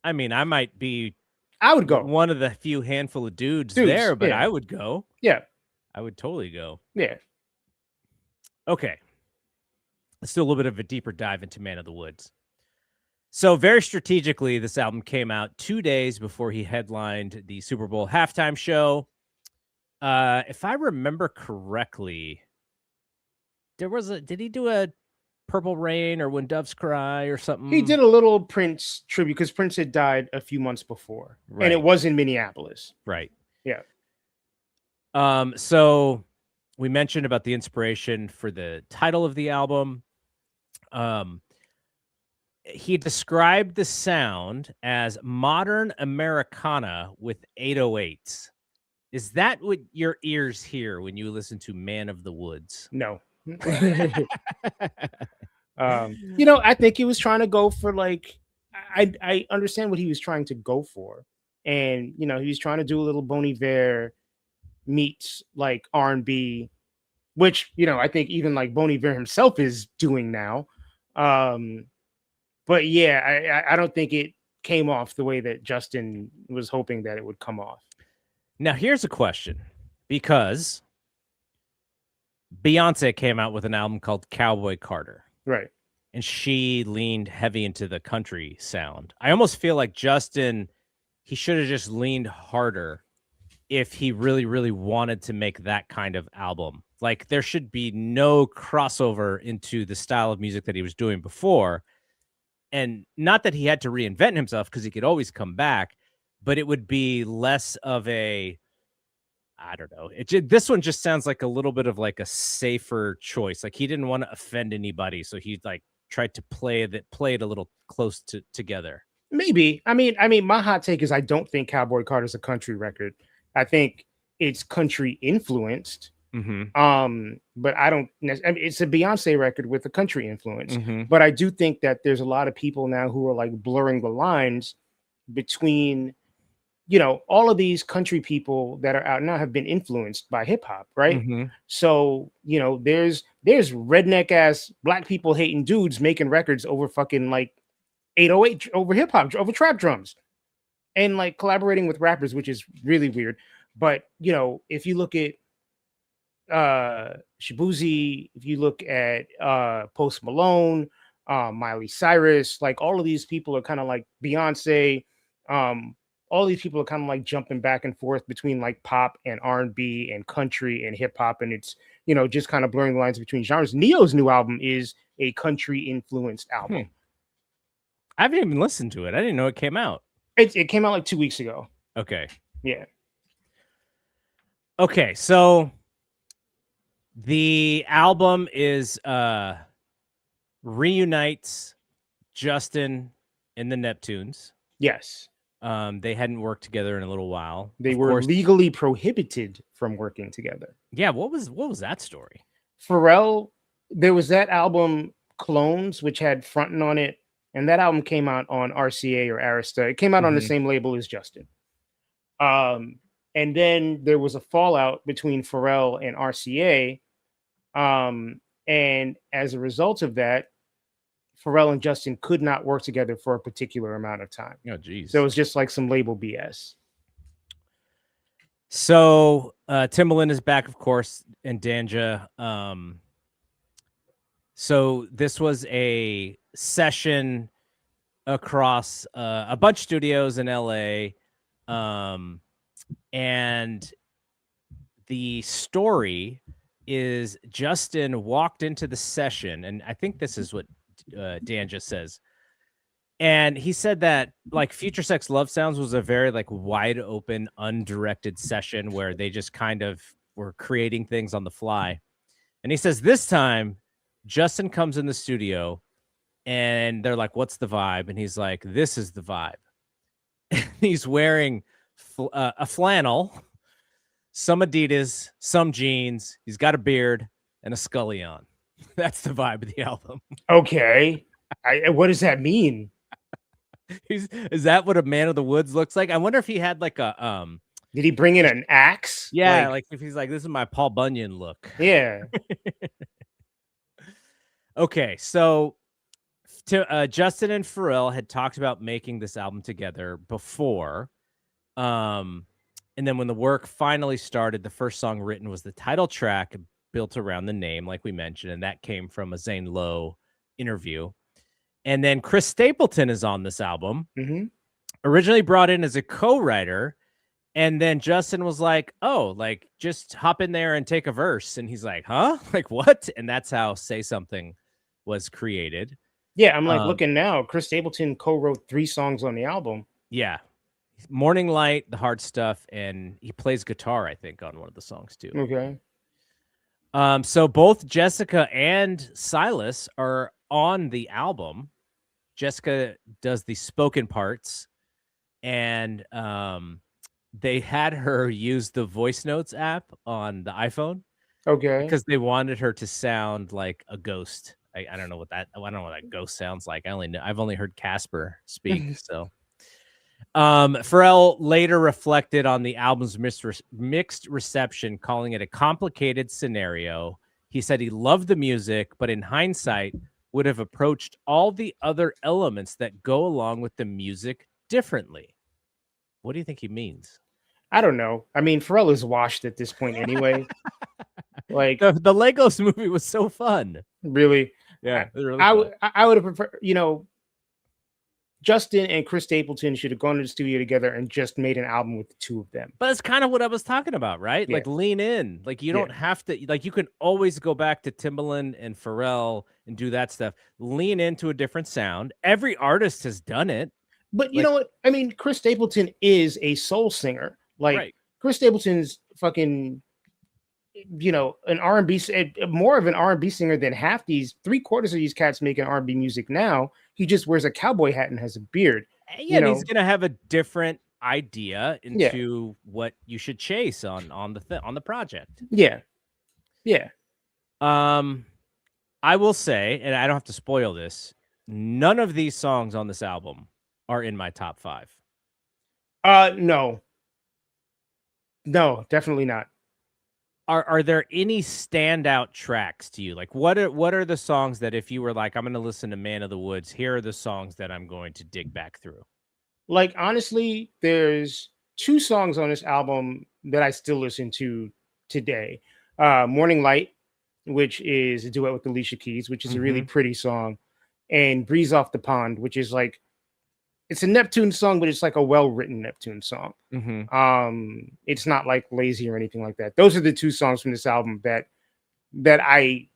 I mean, I would go. One of the few handful of dudes there, but yeah. I would go. Yeah. I would totally go. Yeah. Okay. Let's do a little bit of a deeper dive into Man of the Woods. So very strategically, this album came out 2 days before he headlined the Super Bowl halftime show. If I remember correctly, did he do a Purple Rain or When Doves Cry or something? He did a little Prince tribute because Prince had died a few months before, right. And it was in Minneapolis. Right. Yeah. So we mentioned about the inspiration for the title of the album. He described the sound as modern Americana with 808s. Is that what your ears hear when you listen to Man of the Woods? No. You know, I think he was trying to go for like, I understand what he was trying to go for. And, you know, he was trying to do a little Bon Iver meets like R&B, which, you know, I think even like Bon Iver himself is doing now. But yeah, I don't think it came off the way that Justin was hoping that it would come off. Now, here's a question, because Beyonce came out with an album called Cowboy Carter. Right. And she leaned heavy into the country sound. I almost feel like Justin, he should have just leaned harder if he really, really wanted to make that kind of album. Like, there should be no crossover into the style of music that he was doing before. And not that he had to reinvent himself, because he could always come back, but it would be less of a, I don't know. This one just sounds like a little bit of like a safer choice. Like, he didn't want to offend anybody, so he like tried to play it a little close together. Maybe. I mean, my hot take is I don't think Cowboy Carter's a country record. I think it's country influenced. Mm-hmm. But I don't. I mean, it's a Beyonce record with a country influence. Mm-hmm. But I do think that there's a lot of people now who are like blurring the lines between, all of these country people that are out now have been influenced by hip hop, right? Mm-hmm. So there's redneck ass black people hating dudes making records over fucking like 808 over hip hop, over trap drums, and like collaborating with rappers, which is really weird. But if you look at Shabuzi, if you look at Post Malone, Miley Cyrus, like all of these people are kind of like Beyonce. All these people are kind of like jumping back and forth between like pop and R&B and country and hip hop, and it's just kind of blurring the lines between genres. Neo's new album is a country influenced album. I haven't even listened to it. I didn't know it came out. It came out like 2 weeks ago. Okay. Yeah. Okay, so the album is reunites Justin and the Neptunes. Yes. They hadn't worked together in a little while. They were legally prohibited from working together. Yeah, what was that story? Pharrell, there was that album Clones, which had Frontin' on it, and that album came out on RCA or Arista. It came out on the same label as Justin. And then there was a fallout between Pharrell and RCA. And as a result of that, Pharrell and Justin could not work together for a particular amount of time. Oh, geez. So it was just like some label BS. So Timbaland is back, of course, and Danja. So this was a session across a bunch of studios in LA. And the story is Justin walked into the session, and I think this is what Danja says. And he said that like Future Sex Love Sounds was a very like wide open, undirected session where they just kind of were creating things on the fly. And he says this time Justin comes in the studio and they're like, "What's the vibe?" And he's like, "This is the vibe." He's wearing a flannel, some Adidas, some jeans. He's got a beard and a Scully on. That's the vibe of the album. Okay. What does that mean? Is that what a man of the woods looks like? I wonder if he had like a did he bring in an axe? Yeah, like if he's like, this is my Paul Bunyan look. Yeah. Okay, so Justin and Pharrell had talked about making this album together before. And then when the work finally started, the first song written was the title track built around the name, like we mentioned, and that came from a Zane Lowe interview. And then Chris Stapleton is on this album, originally brought in as a co-writer. And then Justin was like, "Oh, like just hop in there and take a verse." And he's like, "Huh? Like what?" And that's how Say Something was created. Yeah, I'm like looking now. Chris Stapleton co-wrote 3 songs on the album. Yeah. Morning Light, The Hard Stuff, and he plays guitar, I think, on one of the songs too. Okay. So both Jessica and Silas are on the album. Jessica does the spoken parts, and they had her use the voice notes app on the iPhone. Okay. Because they wanted her to sound like a ghost. I don't know what that ghost sounds like. I've only heard Casper speak. So Pharrell later reflected on the album's mixed reception, calling it a complicated scenario. He said he loved the music, but in hindsight would have approached all the other elements that go along with the music differently. What do you think he means? I don't know. I mean, Pharrell is washed at this point anyway. Like the Legos movie was so fun. Really? Yeah. Really I would have preferred, Justin and Chris Stapleton should have gone to the studio together and just made an album with the 2 of them. But that's kind of what I was talking about, right? Yeah. Like lean in. Like you don't have to, like you can always go back to Timbaland and Pharrell and do that stuff. Lean into a different sound. Every artist has done it. But you know what? I mean, Chris Stapleton is a soul singer. Like Chris Stapleton's fucking, an R&B, more of an R&B singer than half these 3/4 of these cats making R&B music now. He just wears a cowboy hat and has a beard. Yeah, and he's gonna have a different idea into what you should chase on the project. Yeah. Yeah. I will say, and I don't have to spoil this, none of these songs on this album are in my top 5. No. No, definitely not. Are there any standout tracks to you? Like what are the songs that if you were like, I'm going to listen to Man of the Woods, here are the songs that I'm going to dig back through? Like, honestly, there's 2 songs on this album that I still listen to today. Morning Light, which is a duet with Alicia Keys, which is a really pretty song, and Breeze Off the Pond, which is like, it's a Neptune song, but it's like a well-written Neptune song. It's not like lazy or anything like that. Those are the 2 songs from this album that I,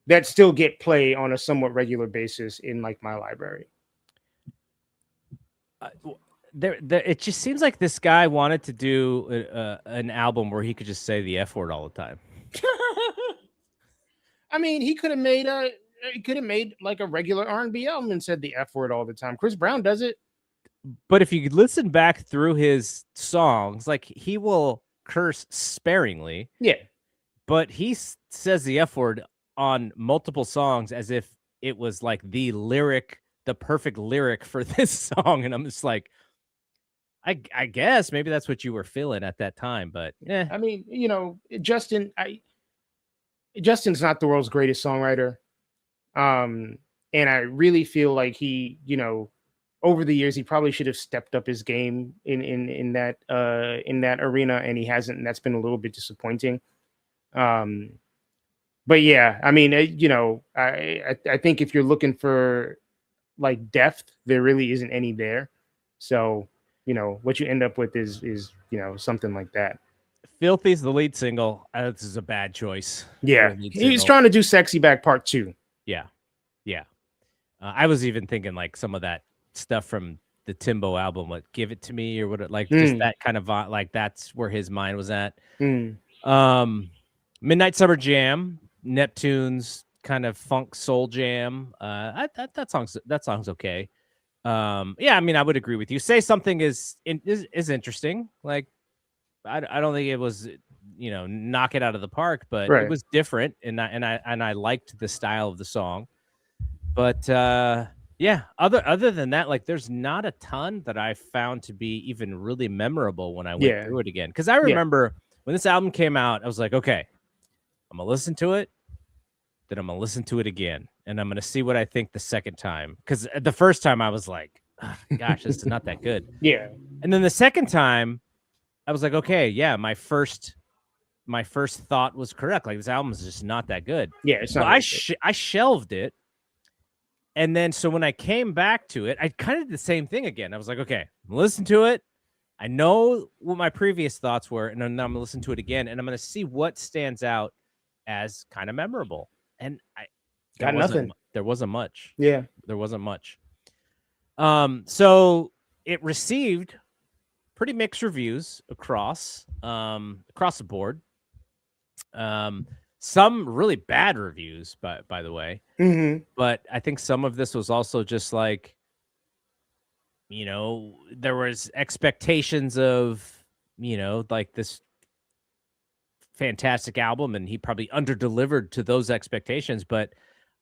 that still get play on a somewhat regular basis in like my library. It just seems like this guy wanted to do an album where he could just say the F word all the time. I mean, he could have made like a regular R&B album and said the F word all the time. Chris Brown does it. But if you listen back through his songs, like he will curse sparingly. Yeah. But he says the F word on multiple songs as if it was like the perfect lyric for this song. And I'm just like, I guess maybe that's what you were feeling at that time. But I mean, Justin's not the world's greatest songwriter. And I really feel like he, over the years, he probably should have stepped up his game in that arena, and he hasn't, and that's been a little bit disappointing. But yeah, I mean, I think if you're looking for like depth, there really isn't any there. So, what you end up with is something like that. Filthy's the lead single. This is a bad choice. Yeah, he's trying to do Sexy Back Part 2. Yeah. I was even thinking like some of that stuff from the Timbo album, like Give It to Me or what, just that kind of like that's where his mind was at. Midnight Summer Jam, Neptune's kind of funk soul jam. That song's okay. Yeah, I mean, I would agree with you. Say Something is interesting. Like, I don't think it was, knock it out of the park, but it was different, and I liked the style of the song. But yeah, other than that, like, there's not a ton that I found to be even really memorable when I went through it again. Because I remember when this album came out, I was like, okay, I'm gonna listen to it, then I'm gonna listen to it again, and I'm gonna see what I think the second time. Because the first time I was like, oh, gosh, this is not that good. Yeah. And then the second time, I was like, okay, yeah, my first thought was correct. Like, this album is just not that good. Yeah, it's not. I shelved it. And then, so when I came back to it, I kind of did the same thing again. I was like, okay, listen to it. I know what my previous thoughts were, and then I'm going to listen to it again, and I'm going to see what stands out as kind of memorable. And got nothing. There wasn't much. Yeah. There wasn't much. So it received pretty mixed reviews across the board. Some really bad reviews, by the way. But I think some of this was also just like, there was expectations of, like this fantastic album, and he probably underdelivered to those expectations. But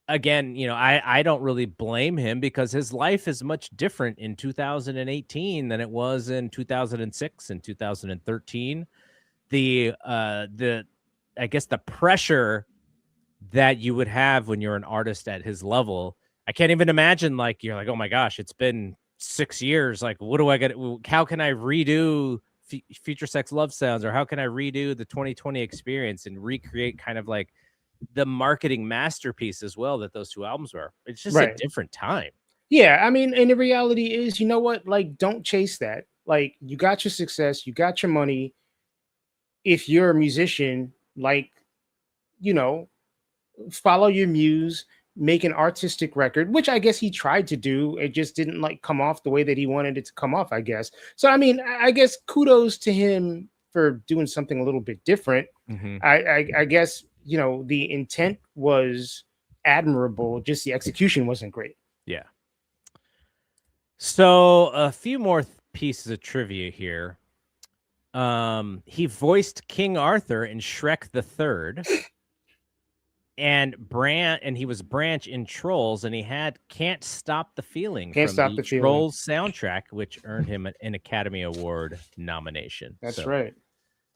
again, I don't really blame him, because his life is much different in 2018 than it was in 2006 and 2013. I guess the pressure that you would have when you're an artist at his level, I can't even imagine. Like, you're like, oh my gosh, it's been 6 years. Like, what do I get? How can I redo Future Sex Love Sounds, or how can I redo the 2020 Experience and recreate kind of like the marketing masterpiece as well that those 2 albums were? It's just a different time. Yeah, I mean, and the reality is, like, don't chase that. Like, you got your success, you got your money. If you're a musician, like, follow your muse, make an artistic record, which I guess he tried to do. It just didn't like come off the way that he wanted it to come off, I guess. So, I mean, I guess kudos to him for doing something a little bit different. I guess, the intent was admirable, just the execution wasn't great. Yeah. So a few more pieces of trivia here. He voiced King Arthur in Shrek the Third, and he was Branch in Trolls, and he had "Can't Stop the Feeling" from the Trolls soundtrack, which earned him an Academy Award nomination. That's right.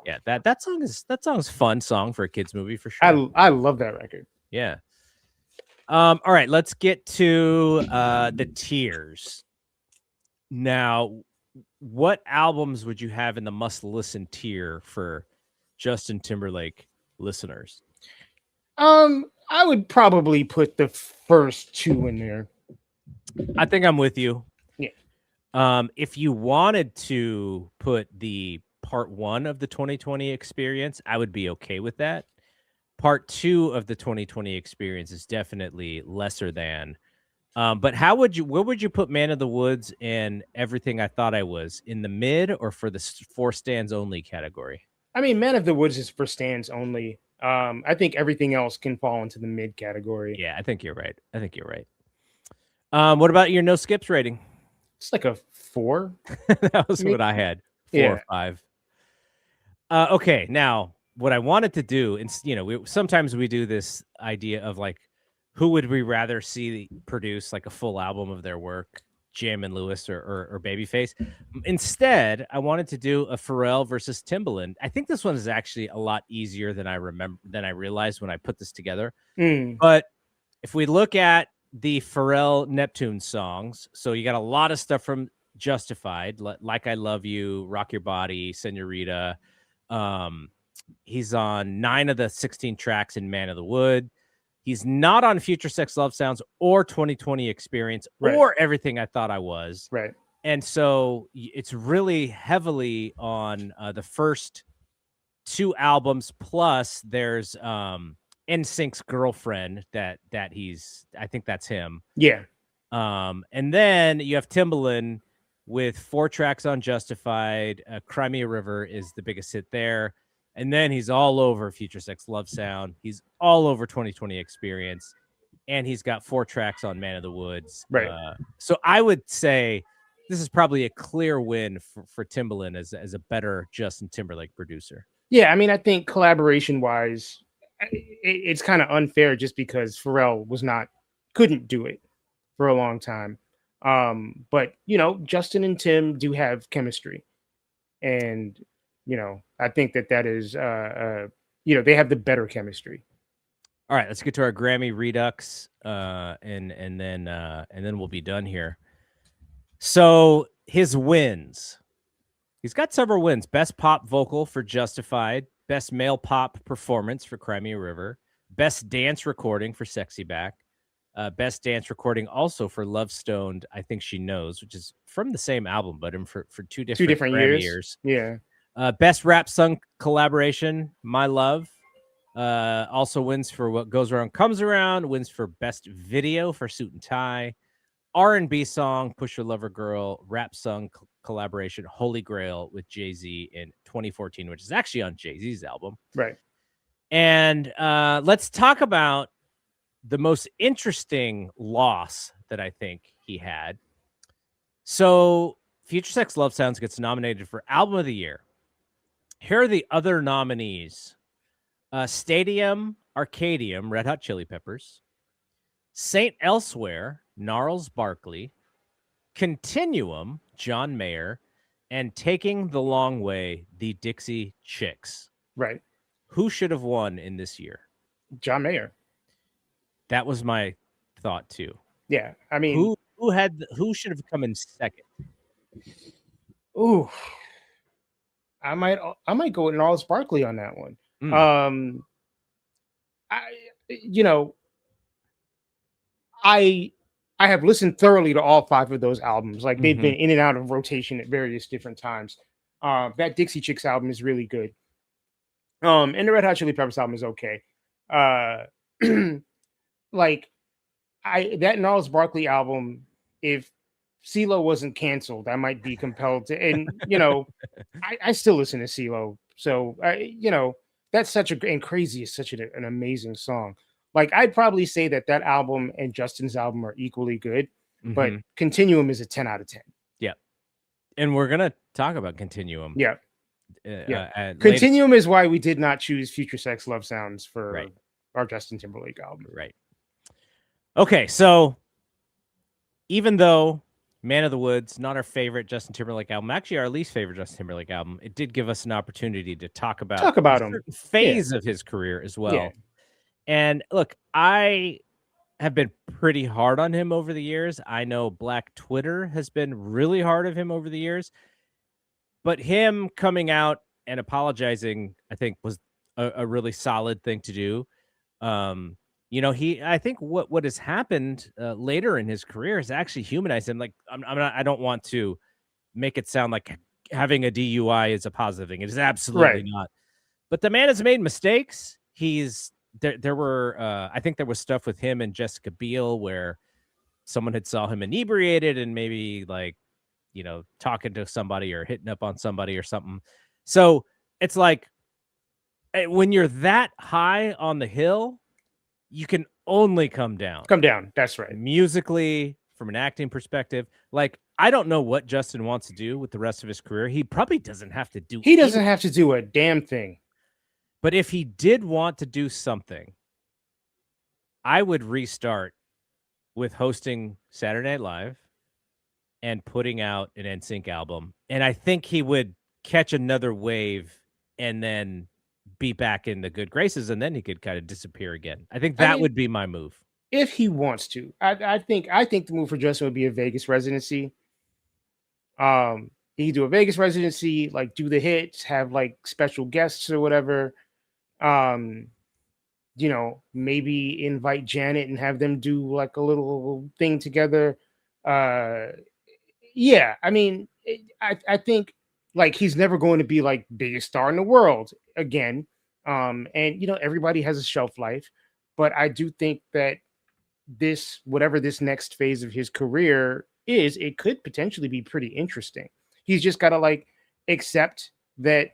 Yeah, that song's fun song for a kids movie for sure. I love that record. Yeah. All right, let's get to the tiers. Now, what albums would you have in the must-listen tier for Justin Timberlake listeners? I would probably put the first two in there. I think I'm with you. Yeah. If you wanted to put the part 1 of the 2020 experience, I would be okay with that. Part 2 of the 2020 experience is definitely lesser than. But where would you put Man of the Woods and Everything I Thought I Was, in the mid or for the for stands only category? I mean, Man of the Woods is for stands only. I think everything else can fall into the mid category. Yeah, I think you're right. What about your no skips rating? It's like a 4. That was what I had. 4 or 5. Okay, now what I wanted to do, and sometimes we do this idea of like, who would we rather see produce like a full album of their work, Jam and Lewis or Babyface? Instead, I wanted to do a Pharrell versus Timbaland. I think this one is actually a lot easier than I realized when I put this together. But if we look at the Pharrell Neptune songs, so you got a lot of stuff from Justified, Like I Love You, Rock Your Body, Senorita. He's on 9 of the 16 tracks in Man of the Wood. He's not on Future Sex Love Sounds or 2020 Experience or Everything I Thought I Was. Right. And so it's really heavily on the first 2 albums. Plus there's NSYNC's Girlfriend that I think that's him. Yeah. And then you have Timbaland with 4 tracks on Justified. Cry Me a River is the biggest hit there. And then he's all over Future Sex Love Sound. He's all over 2020 Experience. And he's got 4 tracks on Man of the Woods. Right. So I would say this is probably a clear win for Timbaland as a better Justin Timberlake producer. Yeah, I mean, I think collaboration-wise, it's kind of unfair just because Pharrell couldn't do it for a long time. But, Justin and Tim do have chemistry. And I think that is, they have the better chemistry. All right, let's get to our Grammy Redux, and then we'll be done here. So his wins, he's got several wins: Best Pop Vocal for Justified, Best Male Pop Performance for Cry Me a River, Best Dance Recording for Sexy Back, Best Dance Recording also for Love Stoned, I Think She Knows, which is from the same album, but for 2 different years. Yeah. Best Rap Song Collaboration, My Love, also wins for What Goes Around Comes Around, wins for Best Video for Suit and Tie, R&B Song, Push Your Lover Girl, Rap Song Collaboration, Holy Grail with Jay-Z in 2014, which is actually on Jay-Z's album. Right. And let's talk about the most interesting loss that I think he had. So Future Sex Love Sounds gets nominated for Album of the Year. Here are the other nominees. Stadium Arcadium, Red Hot Chili Peppers. Saint Elsewhere, Gnarls Barkley. Continuum, John Mayer. And Taking the Long Way, the Dixie Chicks. Right. Who should have won in this year? John Mayer. That was my thought too. Yeah, I mean, who should have come in second? Ooh, I might go with Gnarls Barkley on that one. I have listened thoroughly to all 5 of those albums. Like they've been in and out of rotation at various different times. That Dixie Chicks album is really good. And the Red Hot Chili Peppers album is okay. Like that Gnarls Barkley album, if CeeLo wasn't canceled, I might be compelled to. And I still listen to CeeLo, so that's Crazy is such an amazing song. Like I'd probably say that album and Justin's album are equally good, but Continuum is a 10 out of 10. And we're gonna talk about Continuum. Yeah. Yeah. Later. Continuum is why we did not choose Future Sex Love Sounds for our Justin Timberlake album. Right. Okay, so even though Man of the Woods, not our favorite Justin Timberlake album, actually our least favorite Justin Timberlake album, it did give us an opportunity to talk about a certain phase of his career as well. Yeah. And look, I have been pretty hard on him over the years. I know Black Twitter has been really hard of him over the years. But him coming out and apologizing, I think, was a really solid thing to do. I think what has happened later in his career has actually humanized him. Like, I don't want to make it sound like having a DUI is a positive thing. It is absolutely not. But the man has made mistakes. There were I think there was stuff with him and Jessica Biel where someone had saw him inebriated and maybe like, talking to somebody or hitting up on somebody or something. So it's like when you're that high on the hill, you can only come down. That's right. Musically, from an acting perspective, like I don't know what Justin wants to do with the rest of his career. He probably doesn't have to do. He doesn't have to do a damn thing. But if he did want to do something, I would restart with hosting Saturday Night Live and putting out an NSYNC album. And I think he would catch another wave and then be back in the good graces, and then he could kind of disappear again. I think that would be my move. If he wants to. I think the move for Justin would be a Vegas residency. He could do a Vegas residency, like do the hits, have like special guests or whatever. Maybe invite Janet and have them do like a little thing together. Yeah, I mean, I think like he's never going to be like biggest star in the world again. And everybody has a shelf life, but I do think that whatever this next phase of his career is, it could potentially be pretty interesting. He's just got to like accept that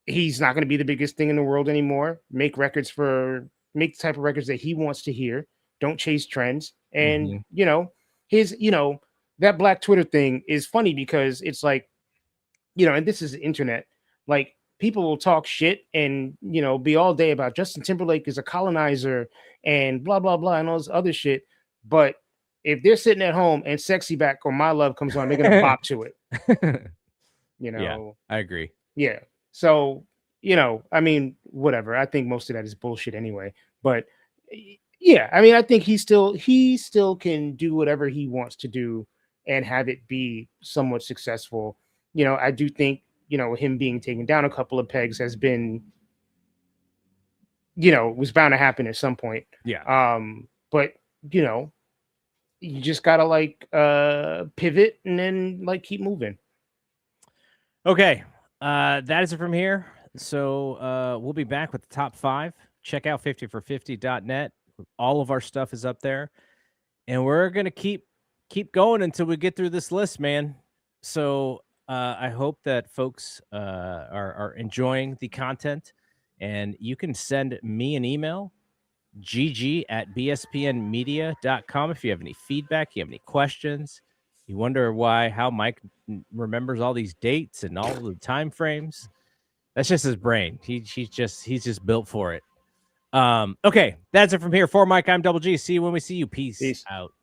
he's not going to be the biggest thing in the world anymore. Make the type of records that he wants to hear. Don't chase trends. And that Black Twitter thing is funny because it's like, and this is the internet, like people will talk shit and, be all day about Justin Timberlake is a colonizer and blah, blah, blah, and all this other shit. But if they're sitting at home and Sexy Back or My Love comes on, they're going to bop to it. Yeah, I agree. Yeah. So, I mean, whatever. I think most of that is bullshit anyway. But yeah, I mean, I think he still can do whatever he wants to do and have it be somewhat successful. I do think, him being taken down a couple of pegs has been, was bound to happen at some point. Yeah. But, you just gotta like pivot and then like keep moving. Okay. That is it from here. So we'll be back with the top 5. Check out 50for50.net. All of our stuff is up there. And we're going to keep going until we get through this list, man. So I hope that folks are enjoying the content. And you can send me an email, gg@bspnmedia.com, if you have any feedback, you have any questions. You wonder how Mike remembers all these dates and all the time frames. That's just his brain. He's just built for it. Okay, that's it from here. For Mike, I'm Double G. See you when we see you. Peace out.